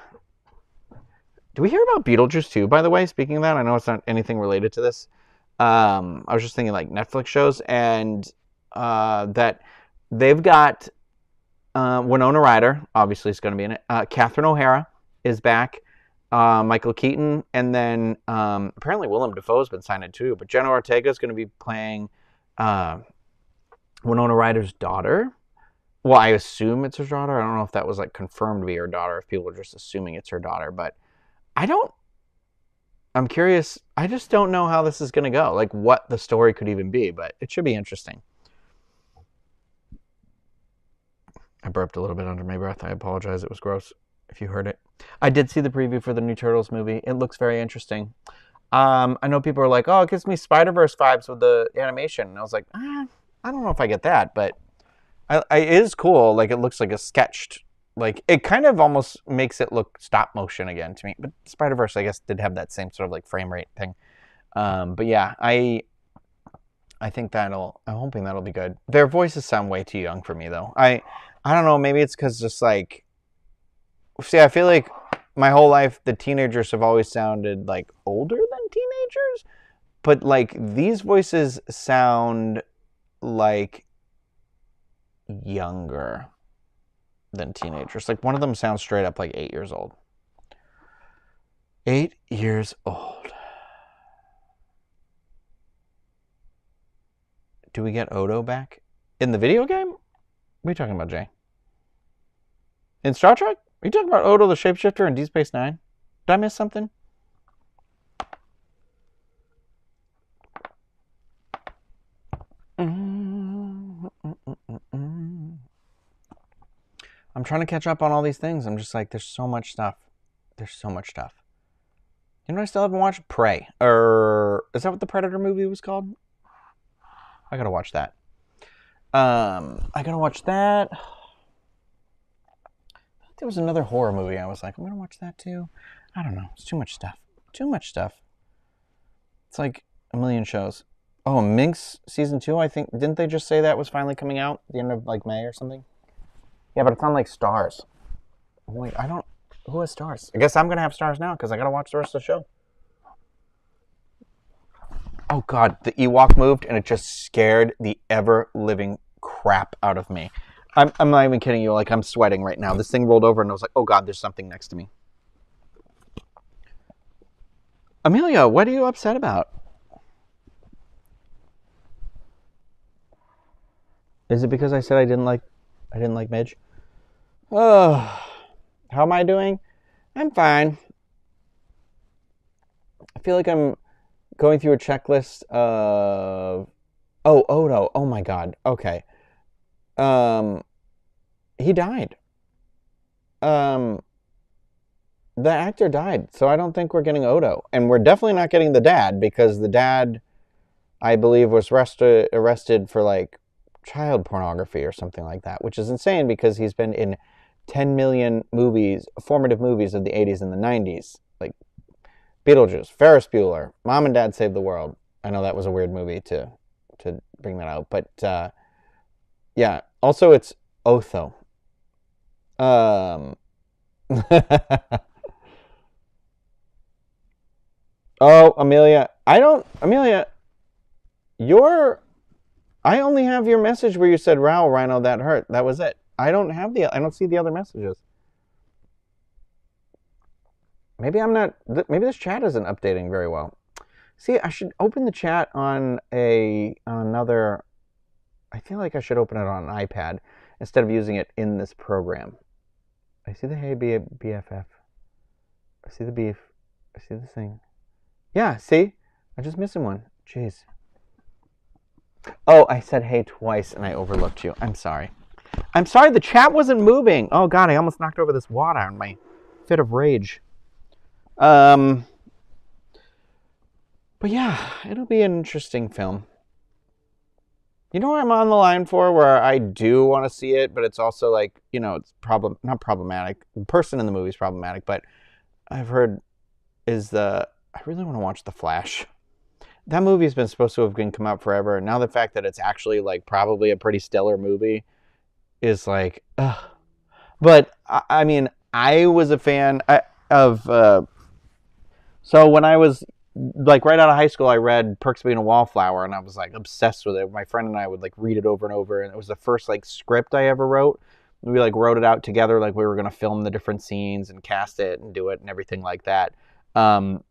Do we hear about Beetlejuice, too, by the way? Speaking of that, I know it's not anything related to this. I was just thinking, like, Netflix shows, and that they've got Winona Ryder, obviously, is going to be in it. Catherine O'Hara is back. Michael Keaton, and then apparently Willem Dafoe has been signed too. But Jenna Ortega is going to be playing Winona Ryder's daughter. Well, I assume it's her daughter. I don't know if that was like confirmed to be her daughter, if people are just assuming it's her daughter. But I'm curious. I just don't know how this is going to go. Like what the story could even be, but it should be interesting. I burped a little bit under my breath. I apologize. It was gross if you heard it. I did see the preview for the new Turtles movie. It looks very interesting. I know people are like, oh, it gives me Spider-Verse vibes with the animation. And I was like, I don't know if I get that, but it is cool. Like, it looks like a sketched, like, it kind of almost makes it look stop motion again to me. But Spider-Verse, I guess, did have that same sort of, like, frame rate thing. But yeah, I think I'm hoping that'll be good. Their voices sound way too young for me, though. I don't know, maybe it's because just, like, see, I feel like my whole life, the teenagers have always sounded, like, older than teenagers. But, like, these voices sound, like, younger than teenagers. Like, one of them sounds straight up, like, 8 years old. 8 years old. Do we get Odo back? In the video game? What are you talking about, Jay? In Star Trek? Are you talking about Odo the Shapeshifter in Deep Space Nine? Did I miss something? I'm trying to catch up on all these things. I'm just like, there's so much stuff. There's so much stuff. You know, I still haven't watched Prey. Or is that what the Predator movie was called? I gotta watch that. I gotta watch that. There was another horror movie I was like, I'm gonna watch that too. I don't know. It's too much stuff. Too much stuff. It's like a million shows. Oh, Minx season 2, I think. Didn't they just say that was finally coming out at the end of like May or something? Yeah, but it's on like Stars. Wait, I don't. Who has Stars? I guess I'm gonna have Stars now because I gotta watch the rest of the show. Oh God, the Ewok moved and it just scared the ever-living crap out of me. I'm not even kidding you. Like, I'm sweating right now. This thing rolled over and I was like, oh God, there's something next to me. Amelia, what are you upset about? Is it because I said I didn't like Midge? Oh, how am I doing? I'm fine. I feel like I'm going through a checklist of... Oh, Odo. Oh my God. Okay. He died. The actor died, so I don't think we're getting Odo. And we're definitely not getting the dad, because the dad, I believe, was arrested for, like, child pornography or something like that, which is insane because he's been in 10 million movies, formative movies of the 80s and the 90s. Like, Beetlejuice, Ferris Bueller, Mom and Dad Saved the World. I know that was a weird movie to bring that out, but, yeah. Also, it's Otho. Oh, Amelia. Amelia, I only have your message where you said, "Wow, Ryno, that hurt." That was it. I don't see the other messages. Maybe maybe this chat isn't updating very well. See, I should open the chat on another. I feel like I should open it on an iPad instead of using it in this program. I see the hey BFF. I see the beef. I see the thing. Yeah, see? I'm just missing one. Jeez. Oh, I said hey twice and I overlooked you. I'm sorry. I'm sorry, the chat wasn't moving. Oh God, I almost knocked over this water in my fit of rage. But yeah, it'll be an interesting film. You know what I'm on the line for, where I do want to see it, but it's also like, you know, it's not problematic. The person in the movie is problematic, but I've heard I really want to watch The Flash. That movie's been supposed to have come out forever, and now the fact that it's actually like probably a pretty stellar movie is like, ugh. But I mean, I was a fan of. So when I was like right out of high school, I read Perks of Being a Wallflower, and I was like obsessed with it. My friend and I would like read it over and over, and it was the first like script I ever wrote. We like wrote it out together, like we were gonna film the different scenes and cast it and do it and everything like that. And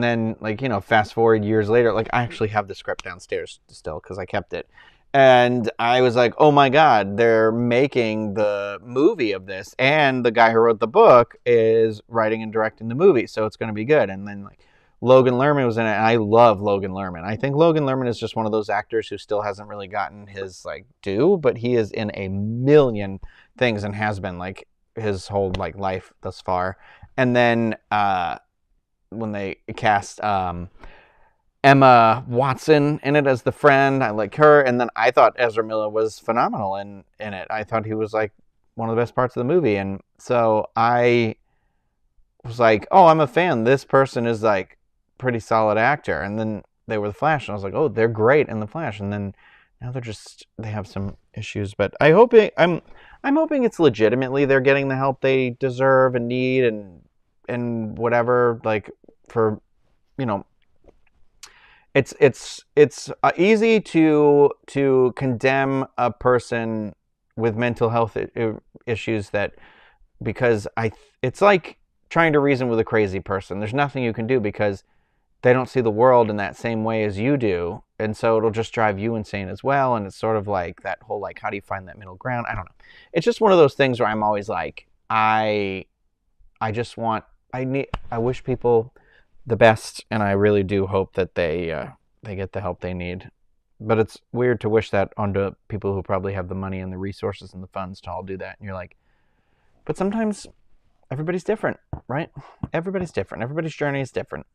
then like, you know, fast forward years later, like I actually have the script downstairs still because I kept it. And I was like, oh my God, they're making the movie of this. And the guy who wrote the book is writing and directing the movie. So it's going to be good. And then like Logan Lerman was in it. And I love Logan Lerman. I think Logan Lerman is just one of those actors who still hasn't really gotten his like due, but he is in a million things and has been like his whole like life thus far. And then when they cast Emma Watson in it as the friend, I like her. And then I thought Ezra Miller was phenomenal in it. I thought he was like one of the best parts of the movie. And so I was like, oh, I'm a fan. This person is like pretty solid actor. And then they were The Flash, and I was like, oh, they're great in The Flash. And then now they have some issues. But I'm hoping it's legitimately they're getting the help they deserve and need and whatever, like for, you know, it's easy to condemn a person with mental health issues because it's like trying to reason with a crazy person. There's nothing you can do because they don't see the world in that same way as you do, and so it'll just drive you insane as well. And it's sort of like that whole like, how do you find that middle ground? I don't know. It's just one of those things where I'm always like, I wish people the best, and I really do hope that they get the help they need. But it's weird to wish that onto people who probably have the money and the resources and the funds to all do that. And you're like, but sometimes everybody's different, right? Everybody's different. Everybody's journey is different.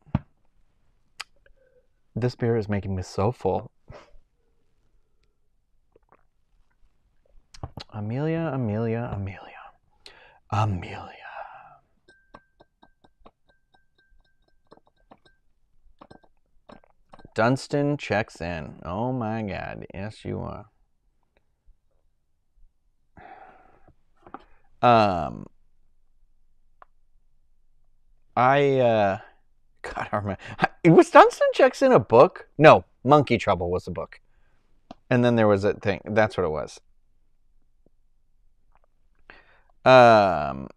This beer is making me so full. Amelia, Amelia, Amelia. Amelia. Dunstan checks in. Oh my God. Yes, you are. God, I remember. Was Dunstan checks in a book? No, Monkey Trouble was a book. And then there was a thing. That's what it was. That's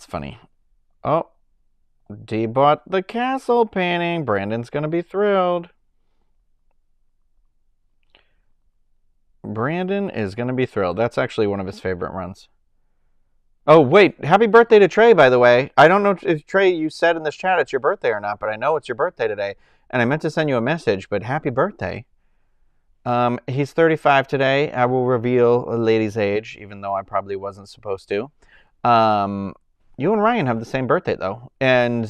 funny. Oh, D bought the castle painting. Brandon's gonna be thrilled. Brandon is gonna be thrilled. That's actually one of his favorite runs. Oh, wait. Happy birthday to Trey, by the way. I don't know if, Trey, you said in this chat it's your birthday or not, but I know it's your birthday today. And I meant to send you a message, but happy birthday. He's 35 today. I will reveal a lady's age, even though I probably wasn't supposed to. You and Ryan have the same birthday, though. And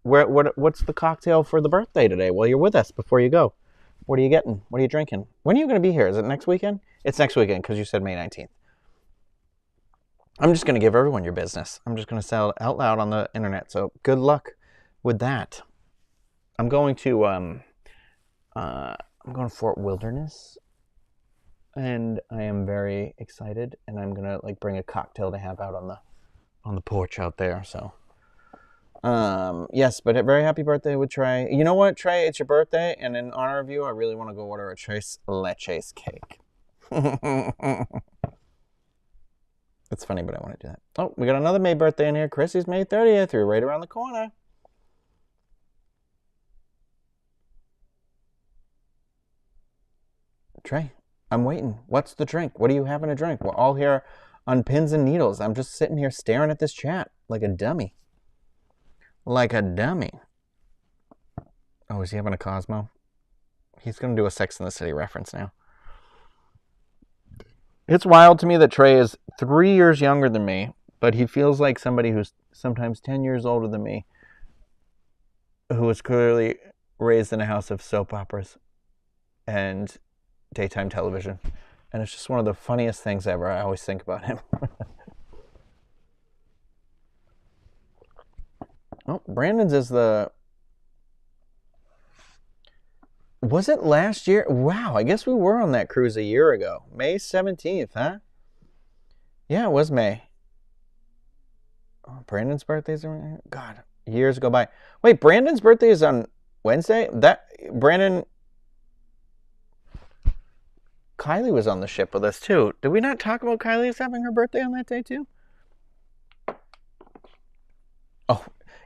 what's the cocktail for the birthday today? Well, you're with us before you go. What are you getting? What are you drinking? When are you going to be here? Is it next weekend? It's next weekend because you said May 19th. I'm just going to give everyone your business. I'm just going to sell it out loud on the internet. So good luck with that. I'm going to Fort Wilderness, and I am very excited. And I'm gonna bring a cocktail to have out on the porch out there. So yes, but a very happy birthday with Trey. You know what, Trey? It's your birthday, and in honor of you, I really want to go order a Tres Leches cake. It's funny, but I want to do that. Oh, we got another May birthday in here. Chrissy's May 30th. You're right around the corner. Trey, I'm waiting. What's the drink? What are you having to drink? We're all here on pins and needles. I'm just sitting here staring at this chat like a dummy. Like a dummy. Oh, is he having a Cosmo? He's going to do a Sex and the City reference now. It's wild to me that Trey is 3 years younger than me, but he feels like somebody who's sometimes 10 years older than me, who was clearly raised in a house of soap operas and daytime television. And it's just one of the funniest things ever. I always think about him. Oh, Brandon's is the... Was it last year? Wow, I guess we were on that cruise a year ago. May 17th, huh? Yeah, it was May. Oh, Brandon's birthday's on... God, years go by. Wait, Brandon's birthday is on Wednesday? Brandon... Kylie was on the ship with us, too. Did we not talk about Kylie as having her birthday on that day, too? Oh,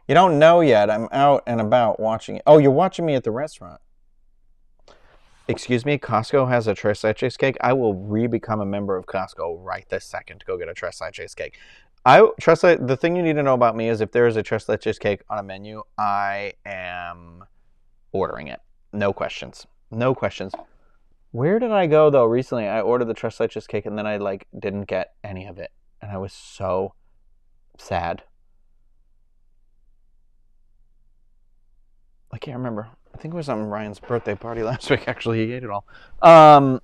you don't know yet. I'm out and about watching it. Oh, you're watching me at the restaurant. Excuse me, Costco has a Tres Leches cake. I will re-become a member of Costco right this second to go get a Tres Leches cake. The thing you need to know about me is if there is a Tres Leches cake on a menu, I am ordering it. No questions. No questions. Where did I go, though, recently? I ordered the Tres Leches cake, and then I, didn't get any of it. And I was so sad. I can't remember. I think it was on Ryan's birthday party last week. Actually, he ate it all. Oh,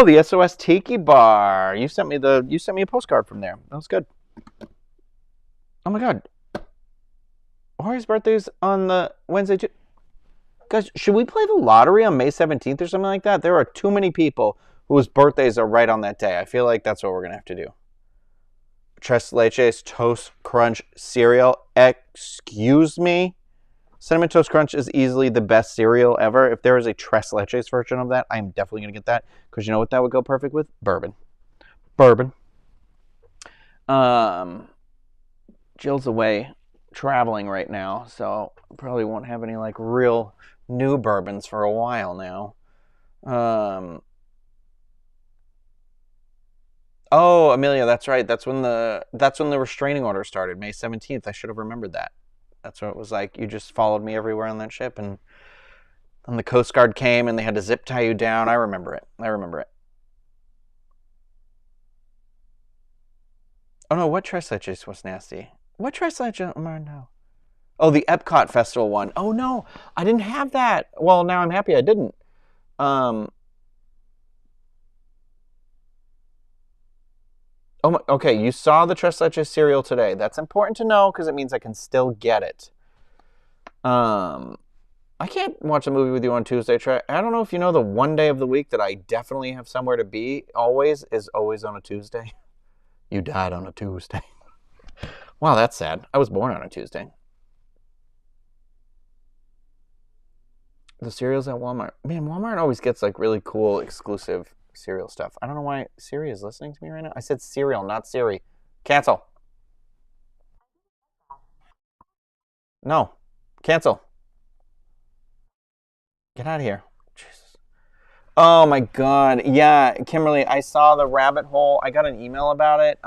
the SOS Tiki Bar. You sent me a postcard from there. That was good. Oh my God. Jorge's birthday's on the Wednesday too. Guys, should we play the lottery on May 17th or something like that? There are too many people whose birthdays are right on that day. I feel like that's what we're gonna have to do. Tres Leches Toast Crunch cereal. Excuse me? Cinnamon Toast Crunch is easily the best cereal ever. If there is a Tres Leches version of that, I'm definitely going to get that. Because you know what that would go perfect with? Bourbon. Bourbon. Jill's away traveling right now, so probably won't have any real new bourbons for a while now. Oh, Amelia, that's right. That's when the restraining order started, May 17th. I should have remembered that. That's what it was like. You just followed me everywhere on that ship, and the Coast Guard came, and they had to zip tie you down. I remember it. Oh no, what Tri-Citrus was nasty? What Tri-Citrus? No. Oh, the Epcot Festival one. Oh no, I didn't have that. Well, now I'm happy I didn't. Oh my, okay, you saw the Tres Leches cereal today. That's important to know because it means I can still get it. I can't watch a movie with you on Tuesday, Trey. I don't know if you know the one day of the week that I definitely have somewhere to be always is always on a Tuesday. You died on a Tuesday. Wow, that's sad. I was born on a Tuesday. The cereals at Walmart. Man, Walmart always gets like really cool exclusive cereal stuff. I don't know why Siri is listening to me right now. I said cereal, not Siri. Cancel. No. Cancel. Get out of here. Jesus. Oh my God. Yeah, Kimberly, I saw the rabbit hole. I got an email about it.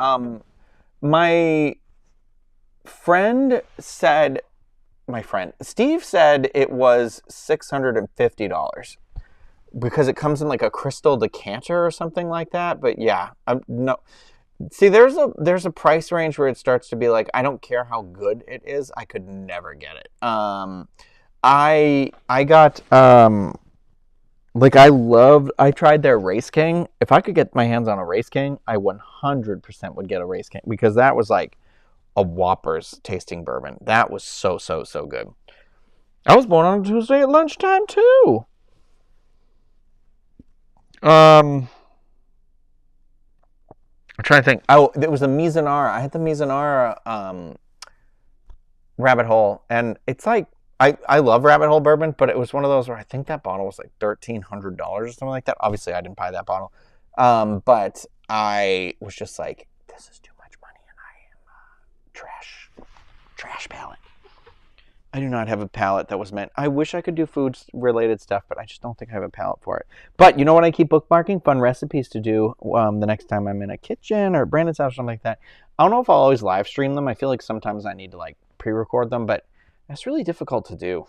My friend said, Steve said it was $650 because it comes in like a crystal decanter or something like that. But yeah, no. See, there's a price range where it starts to be like, I don't care how good it is, I could never get it. I got I tried their Race King. If I could get my hands on a Race King, I 100% would get a Race King because that was like a Whoppers tasting bourbon. That was so good. I was born on a Tuesday at lunchtime too. I'm trying to think. Oh, it was a Mizunara. I had the Mizunara rabbit hole, and it's like I love rabbit hole bourbon, but it was one of those where I think that bottle was like $1,300 or something like that. Obviously, I didn't buy that bottle, but I was just like, this is too much money, and I am trash palate. I do not have a palate that was meant. I wish I could do food-related stuff, but I just don't think I have a palate for it. But you know what I keep bookmarking? Fun recipes to do the next time I'm in a kitchen or Brandon's house or something like that. I don't know if I'll always live stream them. I feel like sometimes I need to like pre-record them, but that's really difficult to do.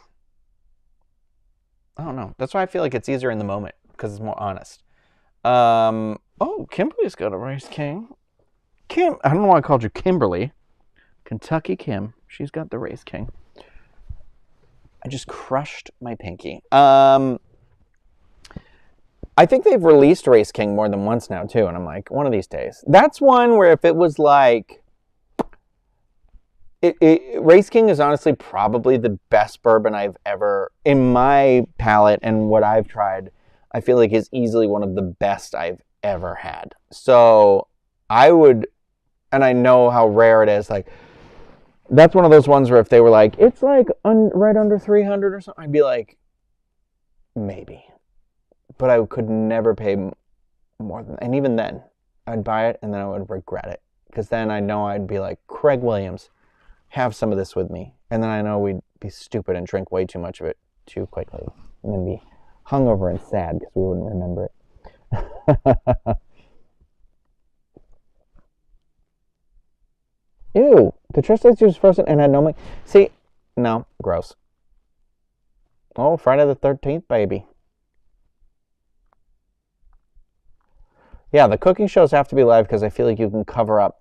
I don't know. That's why I feel like it's easier in the moment because it's more honest. Oh, Kimberly's got a Race King. Kim, I don't know why I called you Kimberly. Kentucky Kim. She's got the Race King. I just crushed my pinky. I think they've released Race King more than once now, too. And I'm like, one of these days. That's one where if it was like... Race King is honestly probably the best bourbon I've ever... In my palate and what I've tried, I feel like is easily one of the best I've ever had. So I would... And I know how rare it is. Like... That's one of those ones where if they were like, it's like right under 300 or something, I'd be like, maybe. But I could never pay more than, and even then, I'd buy it and then I would regret it. Because then I know I'd be like, Craig Williams, have some of this with me. And then I know we'd be stupid and drink way too much of it too quickly. And then be hungover and sad because we wouldn't remember it. Ew, the Tres Leches frozen and had no milk. See, no, gross. Oh, Friday the 13th, baby. Yeah, the cooking shows have to be live because I feel like you can cover up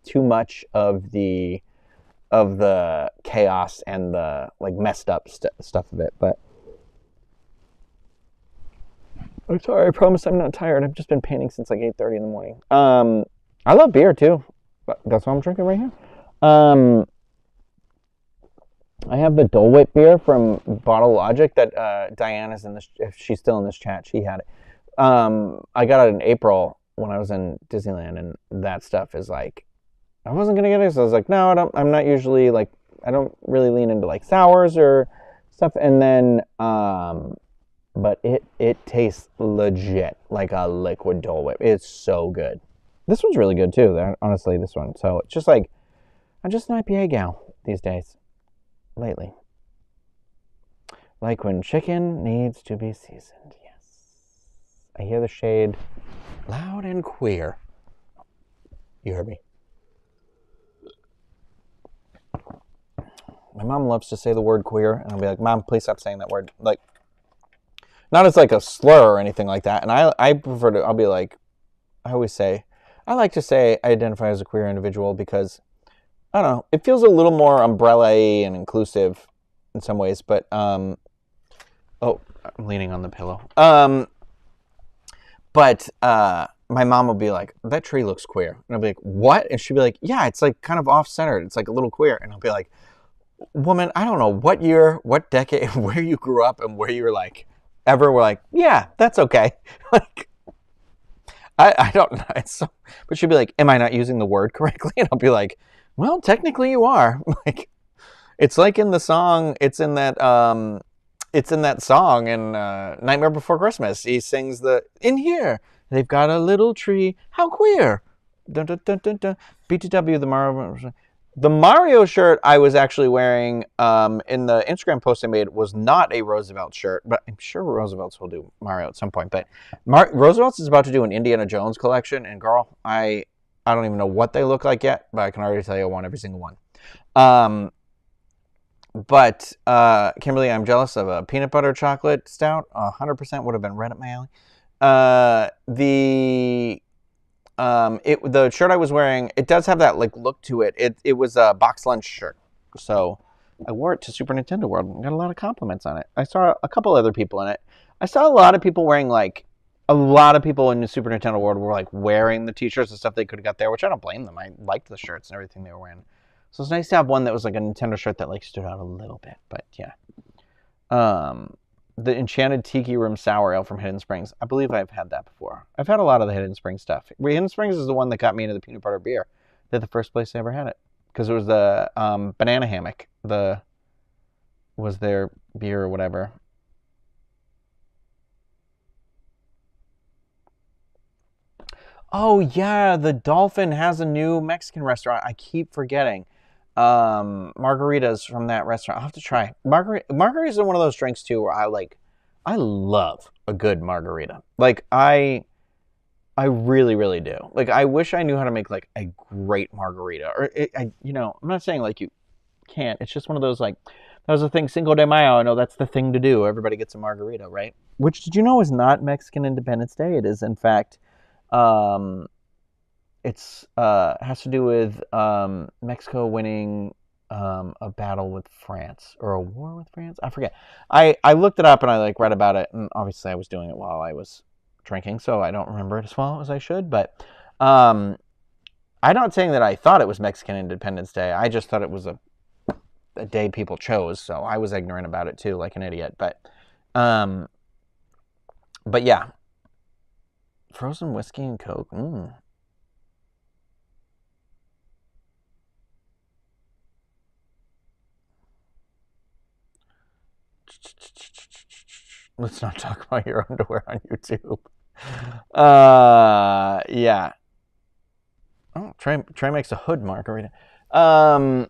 too much of the chaos and the like messed up stuff of it. But I'm sorry, I promise I'm not tired. I've just been painting since like 8:30 in the morning. I love beer too. That's what I'm drinking right here. I have the Dole Whip beer from Bottle Logic that Diana's in this. If she's still in this chat, she had it. I got it in April when I was in Disneyland, and that stuff is like, I wasn't gonna get it, so I was like, no, I don't. I'm not usually like, I don't really lean into like sours or stuff. And then, but it tastes legit like a liquid Dole Whip. It's so good. This one's really good too, honestly, this one. So it's just like, I'm just an IPA gal these days, lately. Like when chicken needs to be seasoned, yes. I hear the shade loud and queer. You heard me. My mom loves to say the word queer, and I'll be like, Mom, please stop saying that word. Like, not as like a slur or anything like that. And I prefer to, I'll be like, I always say, I like to say I identify as a queer individual because, I don't know, it feels a little more umbrella-y and inclusive in some ways, but, oh, I'm leaning on the pillow. But my mom will be like, that tree looks queer. And I'll be like, what? And she'll be like, yeah, it's like kind of off-centered. It's like a little queer. And I'll be like, woman, I don't know what year, what decade, where you grew up and where you were like, ever were like, yeah, that's okay. Like, I don't know. It's so, but she'll be like, am I not using the word correctly? And I'll be like, well, technically you are. Like, it's like in the song, it's in that song in Nightmare Before Christmas. He sings in here, they've got a little tree. How queer. Dun, dun, dun, dun, dun. BTW, the Mario shirt I was actually wearing in the Instagram post I made was not a Roosevelt shirt, but I'm sure Roosevelt's will do Mario at some point. But Roosevelt's is about to do an Indiana Jones collection, and girl, I don't even know what they look like yet, but I can already tell you I want every single one. But Kimberly, I'm jealous of a peanut butter chocolate stout. 100% would have been right up my alley. The shirt I was wearing, it does have that like look to it. It was a box lunch shirt, so I wore it to Super Nintendo World and got a lot of compliments on it. I saw a couple other people in it. I saw a lot of people wearing a lot of people in the Super Nintendo World were like wearing the t-shirts and stuff they could have got there, which I don't blame them. I liked the shirts and everything they were wearing. So it's nice to have one that was like a Nintendo shirt that like stood out a little bit, but yeah. The Enchanted Tiki Room Sour Ale from Hidden Springs. I believe I've had that before. I've had a lot of the Hidden Springs stuff. Hidden Springs is the one that got me into the peanut butter beer. They're the first place I ever had it. Because it was the Banana Hammock. Was their beer or whatever. Oh yeah, the Dolphin has a new Mexican restaurant. I keep forgetting. Margaritas from that restaurant. I'll have to try. Margaritas are one of those drinks too where I love a good margarita. Like I really, really do. Like I wish I knew how to make like a great margarita. Or I'm not saying like you can't. It's just one of those like, that was the thing, Cinco de Mayo. I know that's the thing to do. Everybody gets a margarita, right? Which, did you know, is not Mexican Independence Day? It is in fact, it's has to do with Mexico winning a battle with France or a war with France. I forget. I looked it up and I like read about it, and obviously I was doing it while I was drinking, so I don't remember it as well as I should. But I'm not saying that I thought it was Mexican Independence Day. I just thought it was a day people chose, so I was ignorant about it too, like an idiot. But yeah, frozen whiskey and Coke. Let's not talk about your underwear on YouTube. Yeah. Oh, Trey makes a hood margarita. But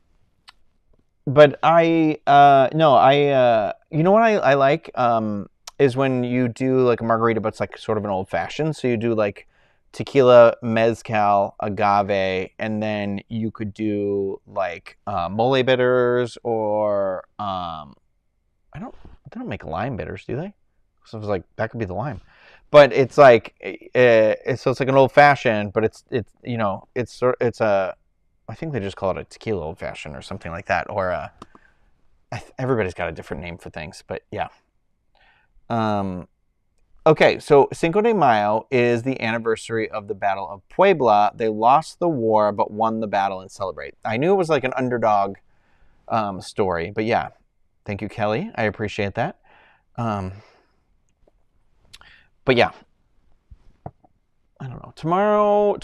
you know what I like is when you do like a margarita, but it's like sort of an old fashioned. So you do like tequila, mezcal, agave, and then you could do like mole bitters or they don't make lime bitters, do they? So I was like, that could be the lime. But it's like so it's like an old fashioned, but it's I think they just call it a tequila old fashioned or something like that. Or everybody's got a different name for things, but yeah. Okay, so Cinco de Mayo is the anniversary of the Battle of Puebla. They lost the war, but won the battle and celebrate. I knew it was like an underdog story, but yeah. Thank you, Kelly. I appreciate that. But yeah. I don't know. Tomorrow.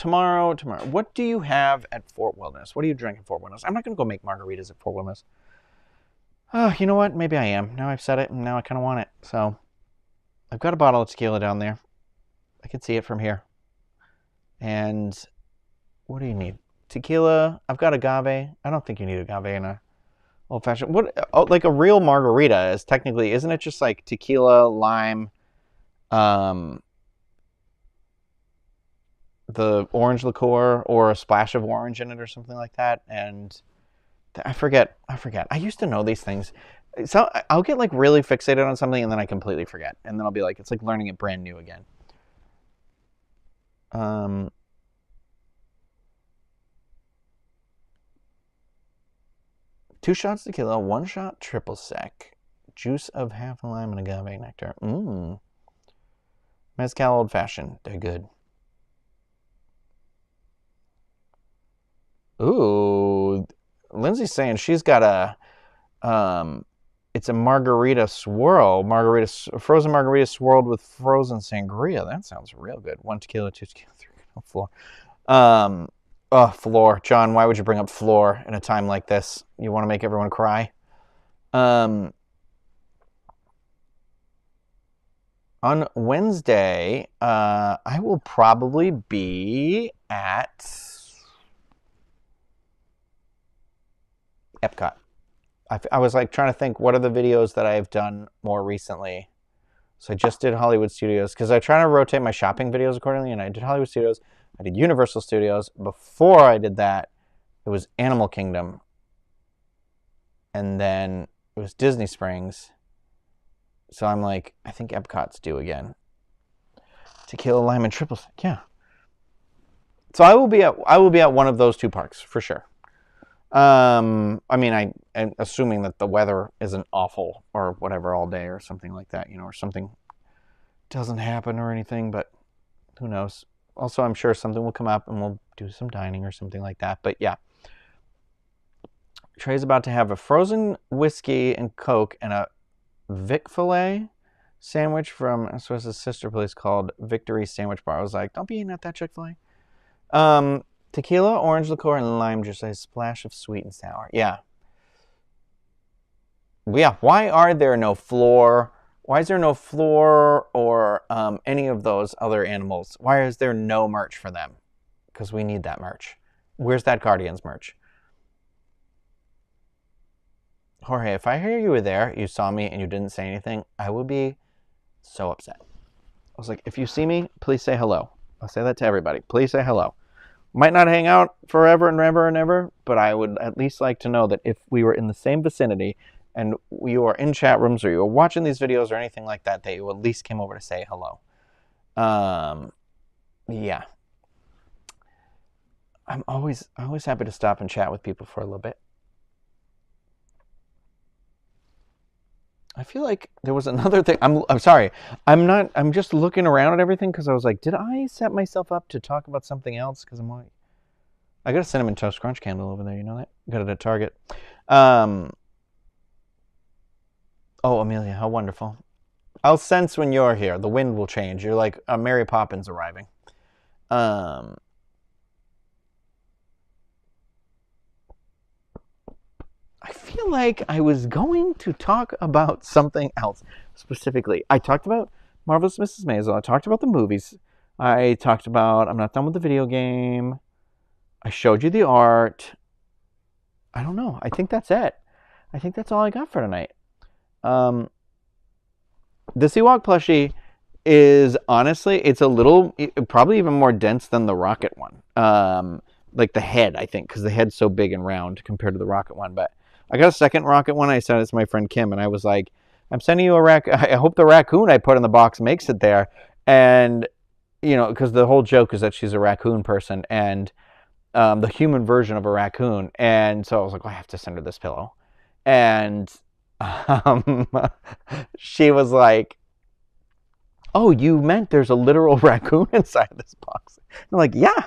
What do you have at Fort Wilderness? What do you drink at Fort Wilderness? I'm not going to go make margaritas at Fort Wilderness. Oh, you know what? Maybe I am. Now I've said it, and now I kind of want it. So I've got a bottle of tequila down there. I can see it from here. And what do you need? Tequila. I've got agave. I don't think you need agave in a old-fashioned. Like a real margarita is technically, isn't it just like tequila, lime, the orange liqueur or a splash of orange in it or something like that? And I forget. I used to know these things. So I'll get like really fixated on something and then I completely forget. And then I'll be like, it's like learning it brand new again. 2 shots tequila, 1 shot triple sec, juice of half a lime and agave nectar. Mezcal old fashioned. They're good. Ooh, Lindsay's saying she's got a it's a margarita swirl, frozen margarita swirled with frozen sangria. That sounds real good. 1 tequila, 2 tequila, 3 floor. Floor. John, why would you bring up floor in a time like this? You want to make everyone cry? On Wednesday, I will probably be at Epcot. I was like trying to think, what are the videos that I've done more recently? So I just did Hollywood Studios because I try to rotate my shopping videos accordingly, and I did Hollywood Studios. I did Universal Studios. Before I did that, it was Animal Kingdom. And then it was Disney Springs. So I'm like, I think Epcot's due again. Tequila, lime, and triple sec. Yeah. So I will be at one of those 2 parks for sure. I mean, I'm assuming that the weather isn't awful or whatever all day or something like that, or something doesn't happen or anything, but who knows? Also, I'm sure something will come up and we'll do some dining or something like that. But yeah, Trey's about to have a frozen whiskey and Coke and a Vic Filet sandwich from SOS's sister place called Victory Sandwich Bar. I was like, don't be eating at that Chick-fil-A. Tequila, orange liqueur, and lime juice. A splash of sweet and sour. Yeah. Yeah. Why are there no floor? Why is there no floor or any of those other animals? Why is there no merch for them? Because we need that merch. Where's that Guardians merch? Jorge, if I hear you were there, you saw me, and you didn't say anything, I would be so upset. I was like, if you see me, please say hello. I'll say that to everybody. Please say hello. Might not hang out forever and ever and ever, but I would at least like to know that if we were in the same vicinity and you are in chat rooms or you were watching these videos or anything like that, that you at least came over to say hello. Yeah. I'm always happy to stop and chat with people for a little bit. I feel like there was another thing. I'm sorry. I'm just looking around at everything because I was like, did I set myself up to talk about something else? Because I'm like, I got a Cinnamon Toast Crunch candle over there. You know that? Got it at Target. Oh, Amelia, how wonderful. I'll sense when you're here. The wind will change. You're like Mary Poppins arriving. I feel like I was going to talk about something else specifically. I talked about Marvelous Mrs. Maisel. I talked about the movies. I talked about I'm not done with the video game. I showed you the art. I don't know. I think that's it. I think that's all I got for tonight. The Seawalk plushie is honestly, it's a little, probably even more dense than the Rocket one. Like the head, I think, because the head's so big and round compared to the Rocket one. But I got a second Rocket one. I sent it to my friend Kim, and I was like, I'm sending you a raccoon. I hope the raccoon I put in the box makes it there. And, because the whole joke is that she's a raccoon person and the human version of a raccoon. And so I was like, well, I have to send her this pillow. And she was like, oh, you meant there's a literal raccoon inside this box? I'm like, yeah.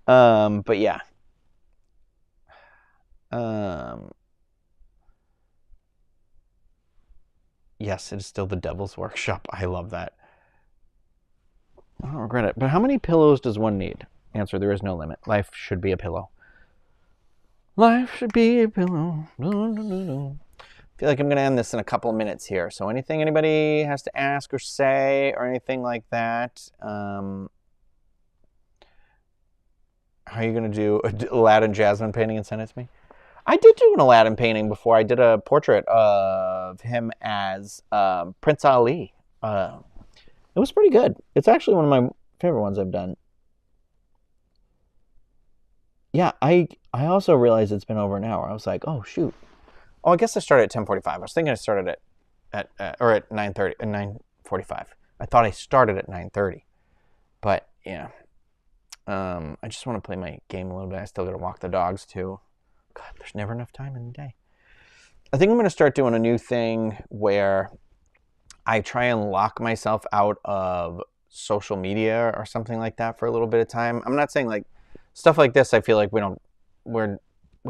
But yeah. Yes, it is still the Devil's Workshop. I love that. I don't regret it. But how many pillows does one need? Answer, there is no limit. Life should be a pillow. Life should be a pillow. I feel like I'm going to end this in a couple of minutes here. So anything anybody has to ask or say or anything like that, how are you going to do an Aladdin Jasmine painting and send it to me? I did do an Aladdin painting before. I did a portrait of him as Prince Ali. It was pretty good. It's actually one of my favorite ones I've done. Yeah, I also realized it's been over an hour. I was like, oh, shoot. Oh, I guess I started at 10:45. I was thinking I started at 9:30, 9:45. I thought I started at 9:30. But, yeah. I just want to play my game a little bit. I still got to walk the dogs, too. God, there's never enough time in the day. I think I'm going to start doing a new thing where I try and lock myself out of social media or something like that for a little bit of time. I'm not saying like stuff like this. I feel like we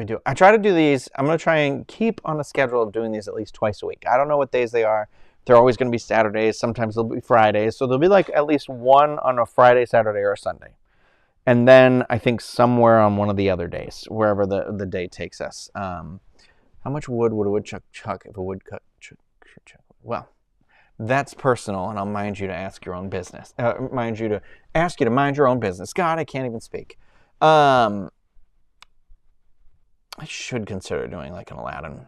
do. I try to do these. I'm going to try and keep on a schedule of doing these at least twice a week. I don't know what days they are. They're always going to be Saturdays. Sometimes they'll be Fridays. So there'll be like at least one on a Friday, Saturday, or a Sunday. And then I think somewhere on one of the other days, wherever the day takes us. How much wood would a woodchuck chuck if a woodchuck chuck? Well, that's personal, and I'll mind you to ask your own business. Mind you to ask you to mind your own business. God, I can't even speak. I should consider doing like an Aladdin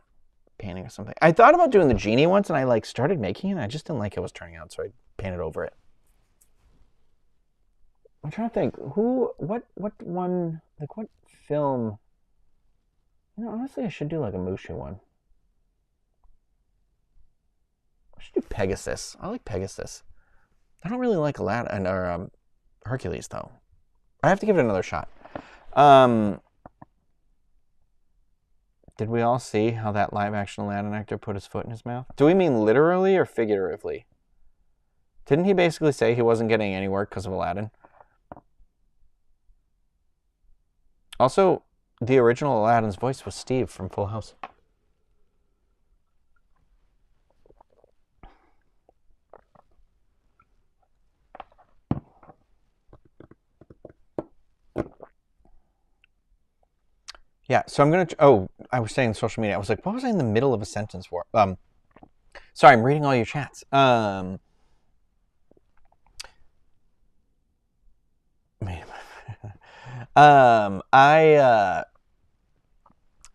painting or something. I thought about doing the genie once, and I like started making it. And I just didn't like how it was turning out, so I painted over it. I'm trying to think what one, like what film. You know, honestly, I should do like a Mushu one. I should do Pegasus. I like Pegasus. I don't really like Aladdin or Hercules though. I have to give it another shot. Did we all see how that live-action Aladdin actor put his foot in his mouth? Do we mean literally or figuratively? Didn't he basically say he wasn't getting any work because of Aladdin? Also, the original Aladdin's voice was Steve from Full House. Yeah, so I'm going to... Oh, I was saying social media. I was like, what was I in the middle of a sentence for? Sorry, I'm reading all your chats.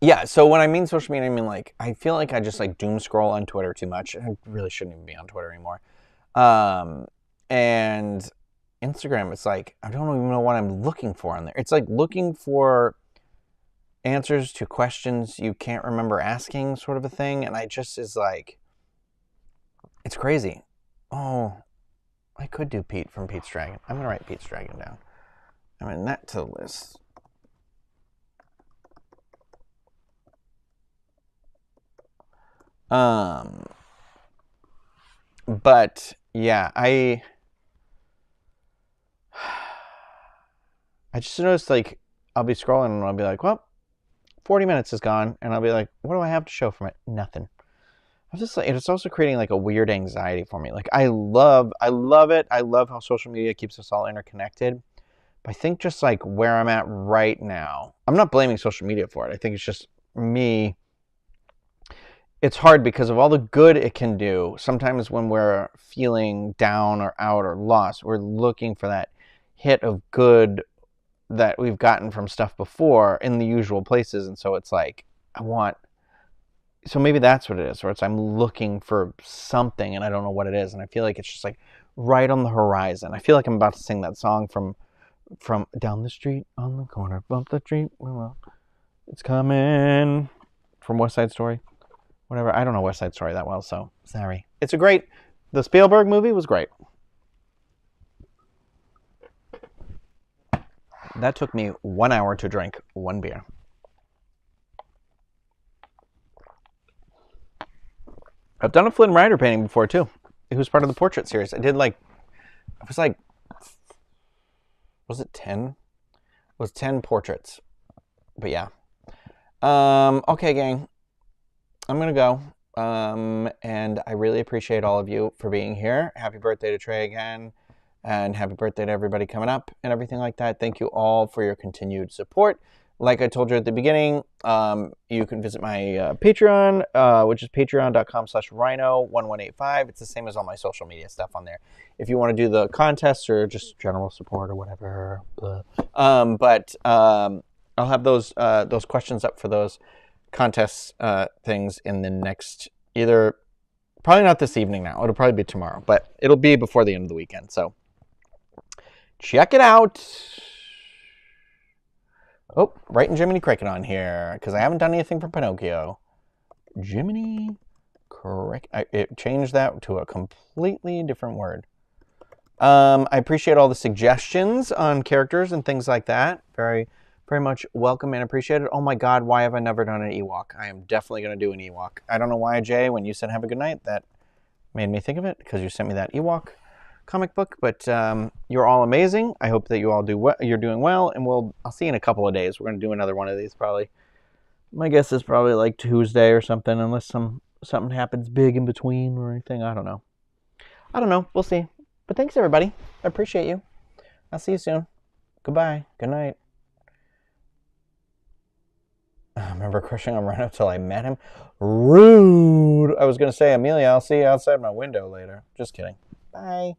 Yeah, so when I mean social media, I mean like, I feel like I just like doom scroll on Twitter too much. I really shouldn't even be on Twitter anymore. And Instagram, it's like, I don't even know what I'm looking for on there. It's like looking for answers to questions you can't remember asking, sort of a thing. And I just is like, it's crazy. Oh, I could do Pete from Pete's Dragon. I'm going to write Pete's Dragon down. I'm going to add that to the list. But yeah, I just noticed like I'll be scrolling and I'll be like, well, 40 minutes is gone, and I'll be like, what do I have to show from it? Nothing. I'm just like, it's also creating like a weird anxiety for me. Like I love it. I love how social media keeps us all interconnected. But I think just like where I'm at right now, I'm not blaming social media for it. I think it's just me. It's hard because of all the good it can do. Sometimes when we're feeling down or out or lost, we're looking for that hit of good that we've gotten from stuff before in the usual places. And so it's like, so maybe that's what it is, where it's I'm looking for something and I don't know what it is. And I feel like it's just like right on the horizon. I feel like I'm about to sing that song from Down the Street on the Corner, Bump the Street, well, it's coming, from West Side Story. Whatever. I don't know West Side Story that well, so sorry. The Spielberg movie was great. That took me 1 hour to drink one beer. I've done a Flynn Rider painting before too. It was part of the portrait series. I did like, it was like, was it 10? It was 10 portraits. But yeah. Okay, gang. I'm going to go. And I really appreciate all of you for being here. Happy birthday to Trey again. And happy birthday to everybody coming up and everything like that. Thank you all for your continued support. Like I told you at the beginning, you can visit my Patreon, which is patreon.com/Ryno1185. It's the same as all my social media stuff on there. If you want to do the contests or just general support or whatever. But I'll have those questions up for those contest things in the next, probably not this evening now. It'll probably be tomorrow, but it'll be before the end of the weekend. So check it out. Oh, writing Jiminy Cricket on here because I haven't done anything for Pinocchio. Jiminy Cricket. It changed that to a completely different word. I appreciate all the suggestions on characters and things like that. Very, very much welcome and appreciated. Oh my God, why have I never done an Ewok? I am definitely going to do an Ewok. I don't know why, Jay, when you said have a good night, that made me think of it because you sent me that Ewok comic book. But you're all amazing. I hope that you all do well. You're doing well, and I'll see you in a couple of days. We're going to do another one of these probably. My guess is probably like Tuesday or something, unless something happens big in between or anything. I don't know. We'll see. But thanks, everybody. I appreciate you. I'll see you soon. Goodbye. Good night. I remember crushing on Ryno till I met him. Rude. I was going to say, Amelia, I'll see you outside my window later. Just kidding. Bye.